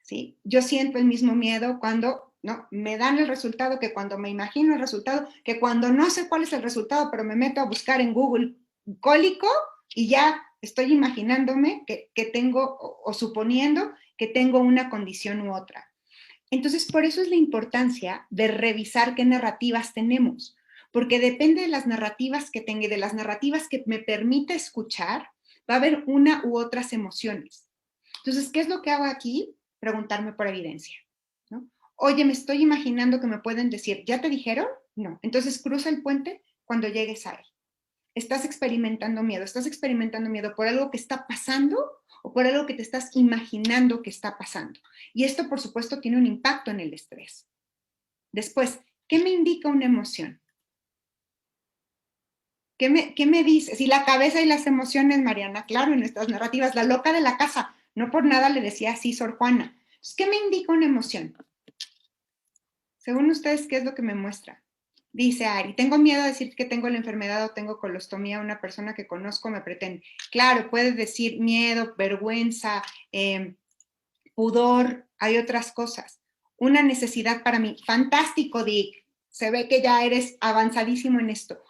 ¿sí? Yo siento el mismo miedo cuando no me dan el resultado que cuando me imagino el resultado, que cuando no sé cuál es el resultado, pero me meto a buscar en Google cólico y ya estoy imaginándome que tengo o suponiendo que tengo una condición u otra. Entonces, por eso es la importancia de revisar qué narrativas tenemos, porque depende de las narrativas que tenga y de las narrativas que me permita escuchar, va a haber una u otras emociones. Entonces, ¿qué es lo que hago aquí? Preguntarme por evidencia, ¿no? Oye, me estoy imaginando que me pueden decir, ¿ya te dijeron? No. Entonces, cruza el puente cuando llegues a él. Estás experimentando miedo por algo que está pasando o por algo que te estás imaginando que está pasando. Y esto, por supuesto, tiene un impacto en el estrés. Después, ¿qué me indica una emoción? ¿Qué me dice? Si la cabeza y las emociones, Mariana, claro, en nuestras narrativas, la loca de la casa, no por nada le decía así Sor Juana. ¿Qué me indica una emoción? Según ustedes, ¿qué es lo que me muestra? Dice Ari, tengo miedo a decir que tengo la enfermedad o tengo colostomía. Una persona que conozco me pretende. Claro, puedes decir miedo, vergüenza, pudor, hay otras cosas. Una necesidad para mí. Fantástico, Dick. Se ve que ya eres avanzadísimo en esto.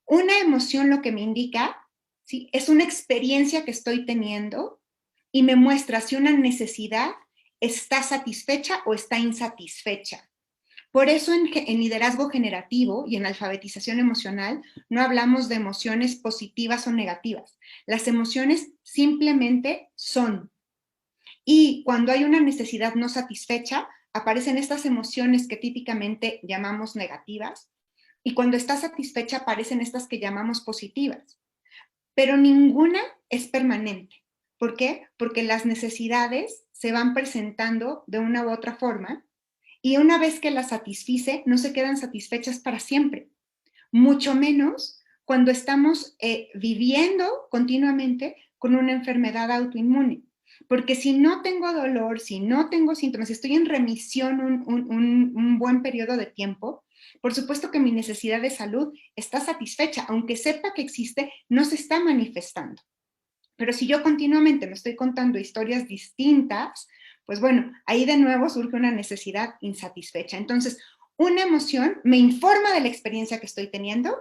Una emoción lo que me indica, ¿sí? Es una experiencia que estoy teniendo y me muestra si una necesidad está satisfecha o está insatisfecha. Por eso en liderazgo generativo y en alfabetización emocional no hablamos de emociones positivas o negativas. Las emociones simplemente son. Y cuando hay una necesidad no satisfecha, aparecen estas emociones que típicamente llamamos negativas. Y cuando está satisfecha, aparecen estas que llamamos positivas. Pero ninguna es permanente. ¿Por qué? Porque las necesidades se van presentando de una u otra forma y una vez que las satisfice, no se quedan satisfechas para siempre. Mucho menos cuando estamos viviendo continuamente con una enfermedad autoinmune. Porque si no tengo dolor, si no tengo síntomas, si estoy en remisión un buen periodo de tiempo, por supuesto que mi necesidad de salud está satisfecha, aunque sepa que existe, no se está manifestando. Pero si yo continuamente me estoy contando historias distintas, pues bueno, ahí de nuevo surge una necesidad insatisfecha. Entonces, una emoción me informa de la experiencia que estoy teniendo,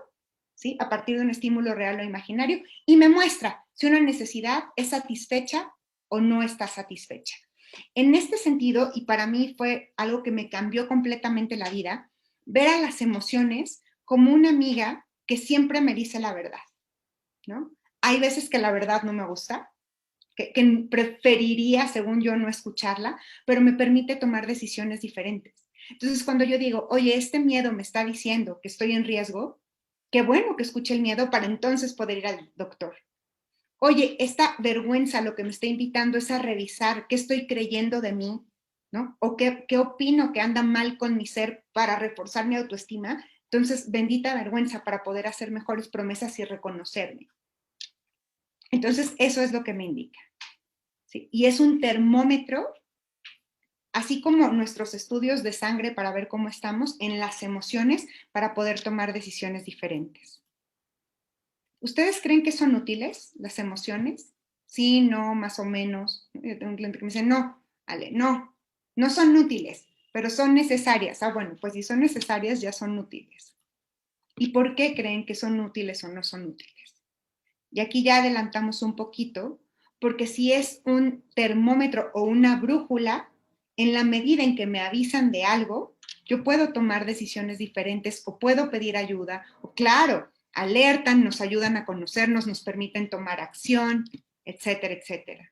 ¿sí? A partir de un estímulo real o imaginario, y me muestra si una necesidad es satisfecha o no está satisfecha. En este sentido, y para mí fue algo que me cambió completamente la vida, ver a las emociones como una amiga que siempre me dice la verdad, ¿no? Hay veces que la verdad no me gusta, que preferiría, según yo, no escucharla, pero me permite tomar decisiones diferentes. Entonces, cuando yo digo, oye, este miedo me está diciendo que estoy en riesgo, qué bueno que escuche el miedo para entonces poder ir al doctor. Oye, esta vergüenza lo que me está invitando es a revisar qué estoy creyendo de mí, ¿no? O qué opino que anda mal con mi ser para reforzar mi autoestima. Entonces, bendita vergüenza para poder hacer mejores promesas y reconocerme. Entonces, eso es lo que me indica. ¿Sí? Y es un termómetro, así como nuestros estudios de sangre para ver cómo estamos, en las emociones para poder tomar decisiones diferentes. ¿Ustedes creen que son útiles las emociones? Sí, no, más o menos. Yo tengo un cliente que me dice, no, Ale, no, no son útiles, pero son necesarias. Ah, bueno, pues si son necesarias ya son útiles. ¿Y por qué creen que son útiles o no son útiles? Y aquí ya adelantamos un poquito, porque si es un termómetro o una brújula, en la medida en que me avisan de algo, yo puedo tomar decisiones diferentes o puedo pedir ayuda, o claro, alertan, nos ayudan a conocernos, nos permiten tomar acción, etcétera, etcétera.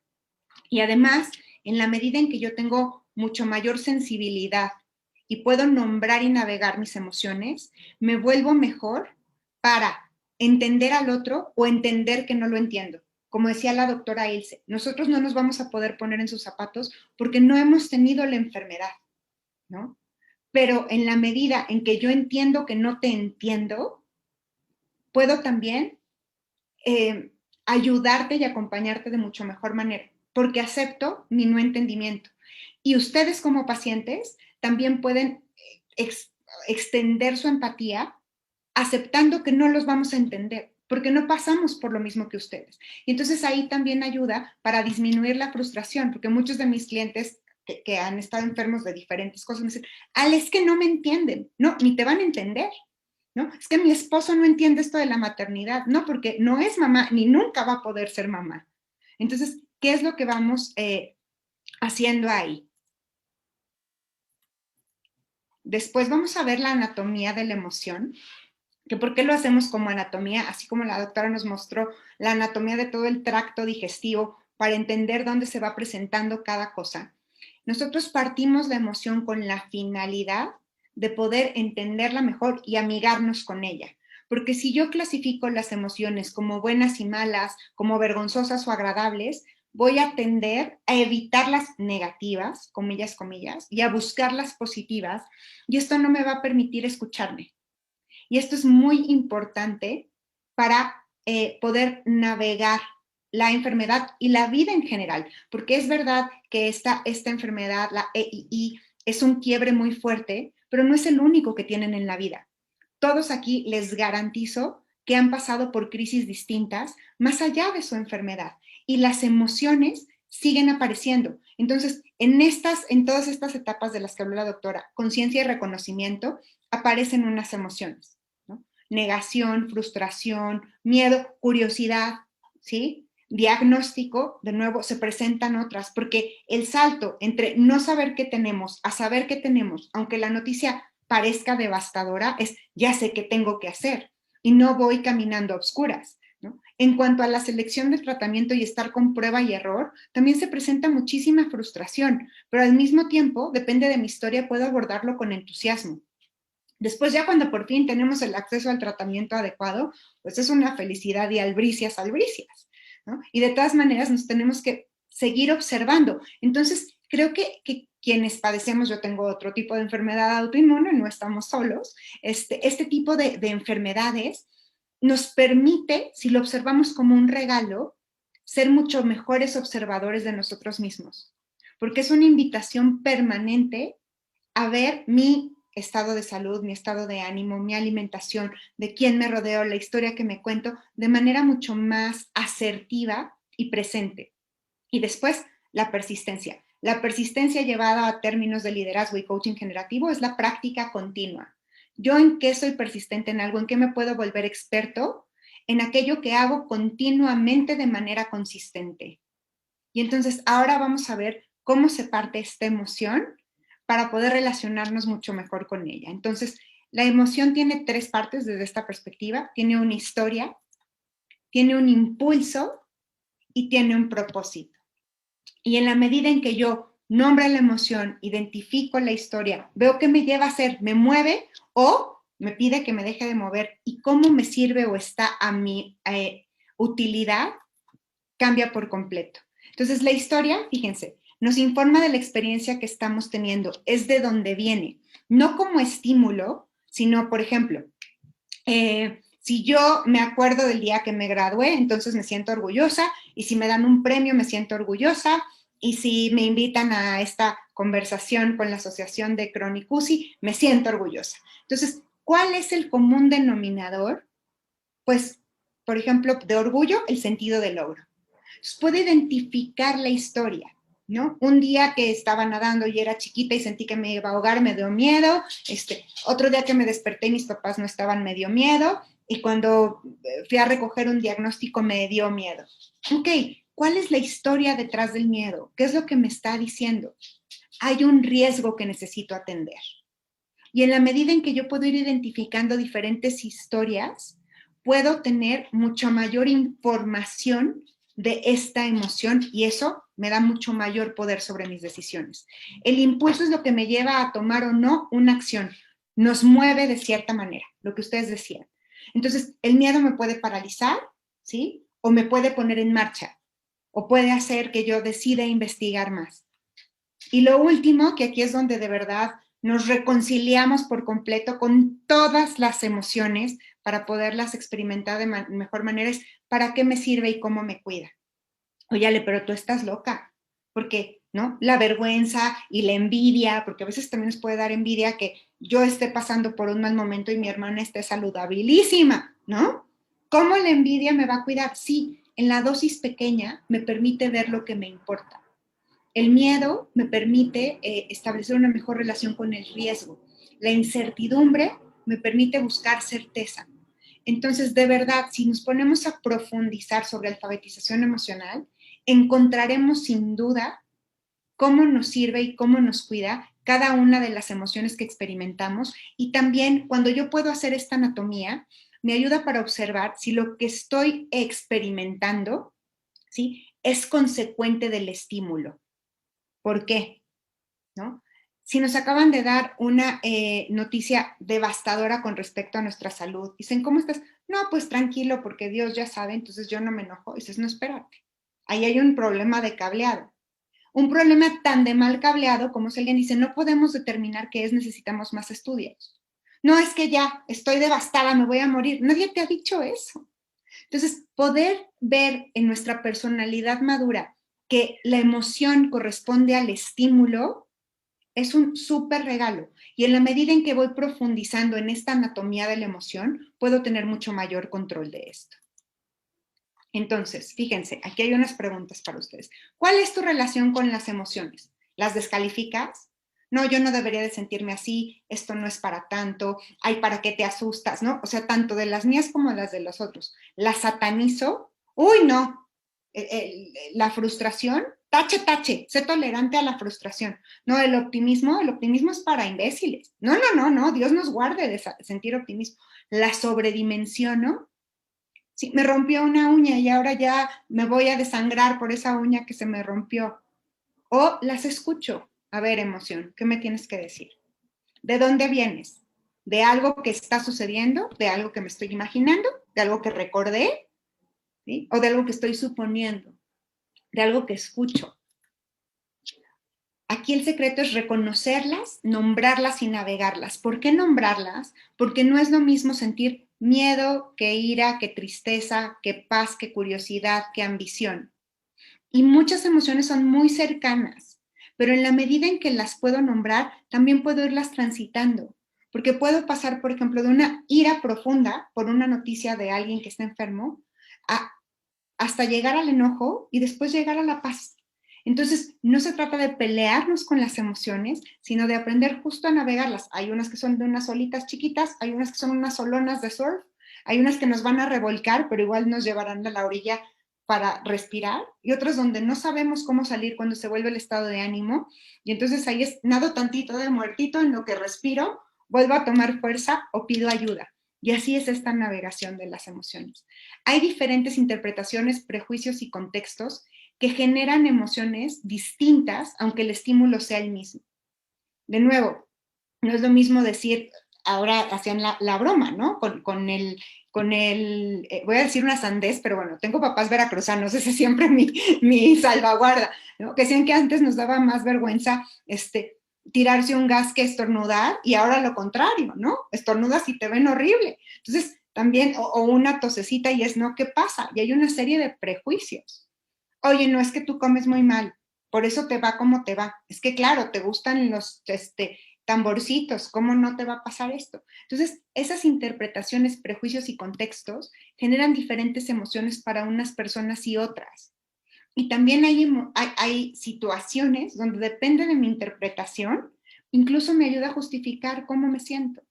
Y además, en la medida en que yo tengo mucho mayor sensibilidad y puedo nombrar y navegar mis emociones, me vuelvo mejor para entender al otro o entender que no lo entiendo. Como decía la doctora Ilse, nosotros no nos vamos a poder poner en sus zapatos porque no hemos tenido la enfermedad, ¿no? Pero en la medida en que yo entiendo que no te entiendo, puedo también ayudarte y acompañarte de mucho mejor manera, porque acepto mi no entendimiento. Y ustedes como pacientes también pueden extender su empatía aceptando que no los vamos a entender, porque no pasamos por lo mismo que ustedes. Y entonces ahí también ayuda para disminuir la frustración, porque muchos de mis clientes que han estado enfermos de diferentes cosas me dicen, Ale, es que no me entienden, no, ni te van a entender, ¿no? Es que mi esposo no entiende esto de la maternidad, no, porque no es mamá, ni nunca va a poder ser mamá. Entonces, ¿qué es lo que vamos haciendo ahí? Después vamos a ver la anatomía de la emoción, que por qué lo hacemos como anatomía, así como la doctora nos mostró la anatomía de todo el tracto digestivo para entender dónde se va presentando cada cosa. Nosotros partimos la emoción con la finalidad de poder entenderla mejor y amigarnos con ella. Porque si yo clasifico las emociones como buenas y malas, como vergonzosas o agradables, voy a tender a evitar las negativas, comillas, comillas, y a buscar las positivas, y esto no me va a permitir escucharme. Y esto es muy importante para poder navegar la enfermedad y la vida en general, porque es verdad que esta enfermedad, la EII, es un quiebre muy fuerte, pero no es el único que tienen en la vida. todos aquí les garantizo que han pasado por crisis distintas más allá de su enfermedad y las emociones siguen apareciendo. Entonces, en todas estas etapas de las que habló la doctora, conciencia y reconocimiento, aparecen unas emociones, ¿no? Negación, frustración, miedo, curiosidad, ¿sí? Diagnóstico, de nuevo, se presentan otras, porque el salto entre no saber qué tenemos a saber qué tenemos, aunque la noticia parezca devastadora, es ya sé qué tengo que hacer y no voy caminando a obscuras, ¿no? En cuanto a la selección del tratamiento y estar con prueba y error, también se presenta muchísima frustración, pero al mismo tiempo, depende de mi historia, puedo abordarlo con entusiasmo. Después ya cuando por fin tenemos el acceso al tratamiento adecuado, pues es una felicidad y albricias, albricias, ¿no? Y de todas maneras nos tenemos que seguir observando. Entonces, creo que quienes padecemos, yo tengo otro tipo de enfermedad autoinmune, no estamos solos, este tipo de enfermedades nos permite, si lo observamos como un regalo, ser mucho mejores observadores de nosotros mismos, porque es una invitación permanente a ver mi estado de salud, mi estado de ánimo, mi alimentación, de quién me rodeo, la historia que me cuento, de manera mucho más asertiva y presente. Y después, la persistencia. La persistencia llevada a términos de liderazgo y coaching generativo es la práctica continua. ¿Yo en qué soy persistente en algo? ¿En qué me puedo volver experto? En aquello que hago continuamente de manera consistente. Y entonces ahora vamos a ver cómo se parte esta emoción para poder relacionarnos mucho mejor con ella. Entonces, la emoción tiene tres partes desde esta perspectiva. Tiene una historia, tiene un impulso y tiene un propósito. Y en la medida en que yo nombro la emoción, identifico la historia, veo qué me lleva a hacer, me mueve o me pide que me deje de mover y cómo me sirve o está a mi utilidad, cambia por completo. Entonces, la historia, fíjense, nos informa de la experiencia que estamos teniendo, es de dónde viene, no como estímulo, sino, por ejemplo, si yo me acuerdo del día que me gradué, entonces me siento orgullosa, y si me dan un premio, me siento orgullosa, y si me invitan a esta conversación con la Asociación de Cronicusi, me siento orgullosa. Entonces, ¿cuál es el común denominador? Pues, por ejemplo, de orgullo, el sentido de logro. Entonces, puedo identificar la historia, ¿no? Un día que estaba nadando y era chiquita y sentí que me iba a ahogar, me dio miedo. Otro día que me desperté y mis papás no estaban, me dio miedo. Y cuando fui a recoger un diagnóstico me dio miedo. Ok, ¿cuál es la historia detrás del miedo? ¿Qué es lo que me está diciendo? Hay un riesgo que necesito atender. Y en la medida en que yo puedo ir identificando diferentes historias, puedo tener mucha mayor información de esta emoción y eso me da mucho mayor poder sobre mis decisiones. El impulso es lo que me lleva a tomar o no una acción. Nos mueve de cierta manera, lo que ustedes decían. Entonces, el miedo me puede paralizar, ¿sí? O me puede poner en marcha, o puede hacer que yo decida investigar más. Y lo último, que aquí es donde de verdad nos reconciliamos por completo con todas las emociones para poderlas experimentar de mejor manera, es ¿para qué me sirve y cómo me cuida? Óyale, pero tú estás loca, porque, ¿no? La vergüenza y la envidia, porque a veces también nos puede dar envidia que yo esté pasando por un mal momento y mi hermana esté saludabilísima, ¿no? ¿Cómo la envidia me va a cuidar? Sí, en la dosis pequeña me permite ver lo que me importa. El miedo me permite establecer una mejor relación con el riesgo. La incertidumbre me permite buscar certeza. Entonces, de verdad, si nos ponemos a profundizar sobre alfabetización emocional, encontraremos sin duda cómo nos sirve y cómo nos cuida cada una de las emociones que experimentamos. Y también cuando yo puedo hacer esta anatomía, me ayuda para observar si lo que estoy experimentando, ¿sí?, es consecuente del estímulo. ¿Por qué? ¿No? Si nos acaban de dar una noticia devastadora con respecto a nuestra salud, dicen, ¿cómo estás? No, pues tranquilo, porque Dios ya sabe, entonces yo no me enojo. Dices, no, espérate. Ahí hay un problema de cableado. Un problema tan de mal cableado como si alguien dice, no podemos determinar qué es, necesitamos más estudios. No, es que ya estoy devastada, me voy a morir. Nadie te ha dicho eso. Entonces, poder ver en nuestra personalidad madura que la emoción corresponde al estímulo Es un súper regalo. Y en la medida en que voy profundizando en esta anatomía de la emoción, puedo tener mucho mayor control de esto. Entonces, fíjense, aquí hay unas preguntas para ustedes. ¿Cuál es tu relación con las emociones? ¿Las descalificas? No, yo no debería de sentirme así, esto no es para tanto, ay, ¿para qué te asustas? ¿No? O sea, tanto de las mías como de las de los otros. ¿Las satanizo? Uy, no. La frustración, tache, tache, sé tolerante a la frustración. No, el optimismo es para imbéciles. No, no, no, no, Dios nos guarde de sentir optimismo. La sobredimensiono. Sí, me rompió una uña y ahora ya me voy a desangrar por esa uña que se me rompió. O las escucho. A ver, emoción, ¿qué me tienes que decir? ¿De dónde vienes? ¿De algo que está sucediendo? ¿De algo que me estoy imaginando? ¿De algo que recordé? ¿Sí? ¿O de algo que estoy suponiendo? ¿De algo que escucho? Aquí el secreto es reconocerlas, nombrarlas y navegarlas. ¿Por qué nombrarlas? Porque no es lo mismo sentir miedo que ira, que tristeza, que paz, que curiosidad, que ambición. Y muchas emociones son muy cercanas, pero en la medida en que las puedo nombrar, también puedo irlas transitando. Porque puedo pasar, por ejemplo, de una ira profunda por una noticia de alguien que está enfermo, hasta llegar al enojo y después llegar a la paz. Entonces, no se trata de pelearnos con las emociones, sino de aprender justo a navegarlas. Hay unas que son de unas olitas chiquitas, hay unas que son unas olonas de surf, hay unas que nos van a revolcar, pero igual nos llevarán a la orilla para respirar, y otras donde no sabemos cómo salir cuando se vuelve el estado de ánimo, y entonces ahí es nado tantito de muertito en lo que respiro, vuelvo a tomar fuerza o pido ayuda. Y así es esta navegación de las emociones. Hay diferentes interpretaciones, prejuicios y contextos que generan emociones distintas, aunque el estímulo sea el mismo. De nuevo, no es lo mismo decir, ahora hacían la broma, ¿no? Con el, voy a decir una sandez, pero bueno, tengo papás veracruzanos, ese es siempre mi salvaguarda, ¿no? Que decían que antes nos daba más vergüenza, tirarse un gas que estornudar, y ahora lo contrario, ¿no? Estornudas y te ven horrible. Entonces, también, o una tosecita y es, no, ¿qué pasa? Y hay una serie de prejuicios. Oye, no es que tú comes muy mal, por eso te va como te va. Es que claro, te gustan los tamborcitos, ¿cómo no te va a pasar esto? Entonces, esas interpretaciones, prejuicios y contextos generan diferentes emociones para unas personas y otras. Y también hay situaciones donde depende de mi interpretación, incluso me ayuda a justificar cómo me siento.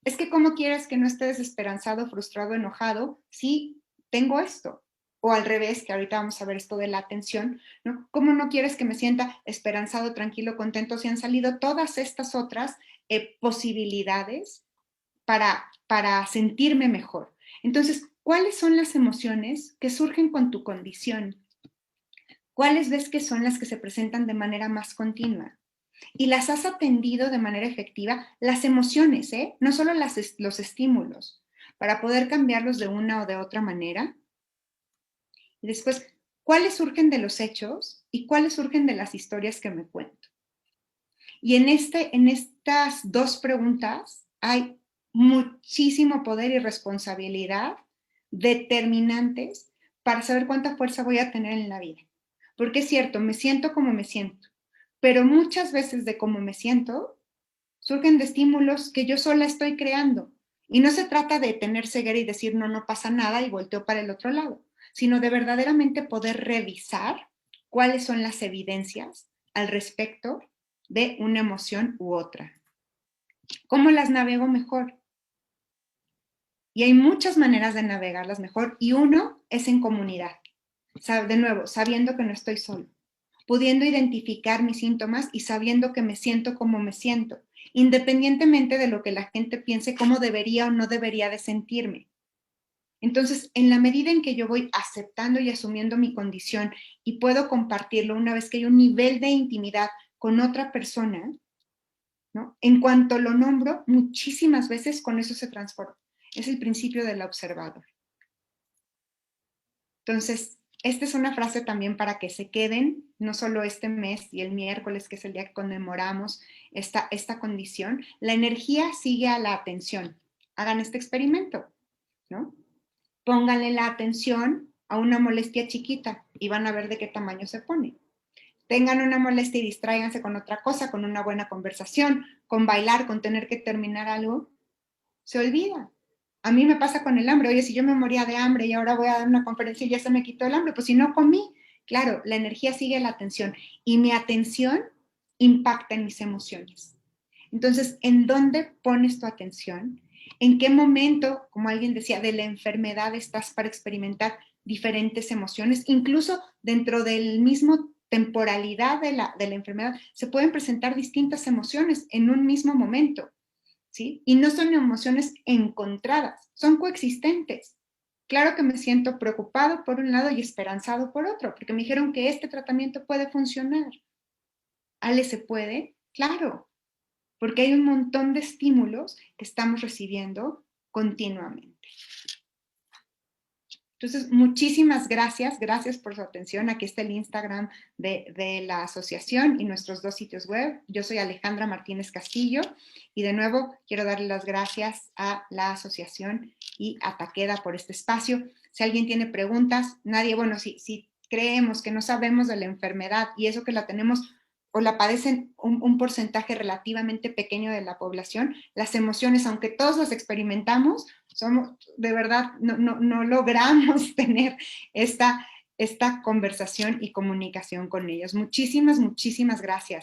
Es que ¿cómo quieres que no esté desesperanzado, frustrado, enojado si tengo esto? O al revés, que ahorita vamos a ver esto de la atención, ¿no? ¿Cómo no quieres que me sienta esperanzado, tranquilo, contento si han salido todas estas otras posibilidades para sentirme mejor? Entonces, ¿cuáles son las emociones que surgen con tu condición? ¿Cuáles ves que son las que se presentan de manera más continua? Y las has atendido de manera efectiva, las emociones, no solo los estímulos, para poder cambiarlos de una o de otra manera. Y después, ¿cuáles surgen de los hechos y cuáles surgen de las historias que me cuento? Y en estas dos preguntas hay muchísimo poder y responsabilidad determinantes para saber cuánta fuerza voy a tener en la vida. Porque es cierto, me siento como me siento, pero muchas veces de cómo me siento surgen de estímulos que yo sola estoy creando. Y no se trata de tener ceguera y decir, no, no pasa nada y volteo para el otro lado, sino de verdaderamente poder revisar cuáles son las evidencias al respecto de una emoción u otra. ¿Cómo las navego mejor? Y hay muchas maneras de navegarlas mejor, y uno es en comunidad. De nuevo, sabiendo que no estoy solo, pudiendo identificar mis síntomas y sabiendo que me siento como me siento, independientemente de lo que la gente piense cómo debería o no debería de sentirme. Entonces, en la medida en que yo voy aceptando y asumiendo mi condición y puedo compartirlo una vez que hay un nivel de intimidad con otra persona, ¿no? En cuanto lo nombro, muchísimas veces con eso se transforma. Es el principio del observador. Entonces, esta es una frase también para que se queden, no solo este mes y el miércoles, que es el día que conmemoramos esta condición. La energía sigue a la atención. Hagan este experimento, ¿no? Pónganle la atención a una molestia chiquita y van a ver de qué tamaño se pone. tengan una molestia y distráiganse con otra cosa, con una buena conversación, con bailar, con tener que terminar algo, se olvida. A mí me pasa con el hambre. Oye, si yo me moría de hambre y ahora voy a dar una conferencia y ya se me quitó el hambre, pues si no comí, claro, la energía sigue la atención y mi atención impacta en mis emociones. Entonces, ¿en dónde pones tu atención? ¿En qué momento, como alguien decía, de la enfermedad estás para experimentar diferentes emociones? Incluso dentro del mismo temporalidad de la enfermedad, se pueden presentar distintas emociones en un mismo momento, ¿sí? Y no son emociones encontradas, son coexistentes. Claro que me siento preocupado por un lado y esperanzado por otro, porque me dijeron que este tratamiento puede funcionar. ¿Ale se puede? Claro, porque hay un montón de estímulos que estamos recibiendo continuamente. Entonces, muchísimas gracias, gracias por su atención. Aquí está el Instagram de la asociación y nuestros 2 sitios web. Yo soy Alejandra Martínez Castillo y de nuevo quiero darle las gracias a la asociación y a Takeda por este espacio. Si alguien tiene preguntas, nadie, bueno, si creemos que no sabemos de la enfermedad y eso que la tenemos o la padecen un porcentaje relativamente pequeño de la población, las emociones, aunque todos las experimentamos, somos, de verdad, no logramos tener esta conversación y comunicación con ellos. Muchísimas, muchísimas gracias.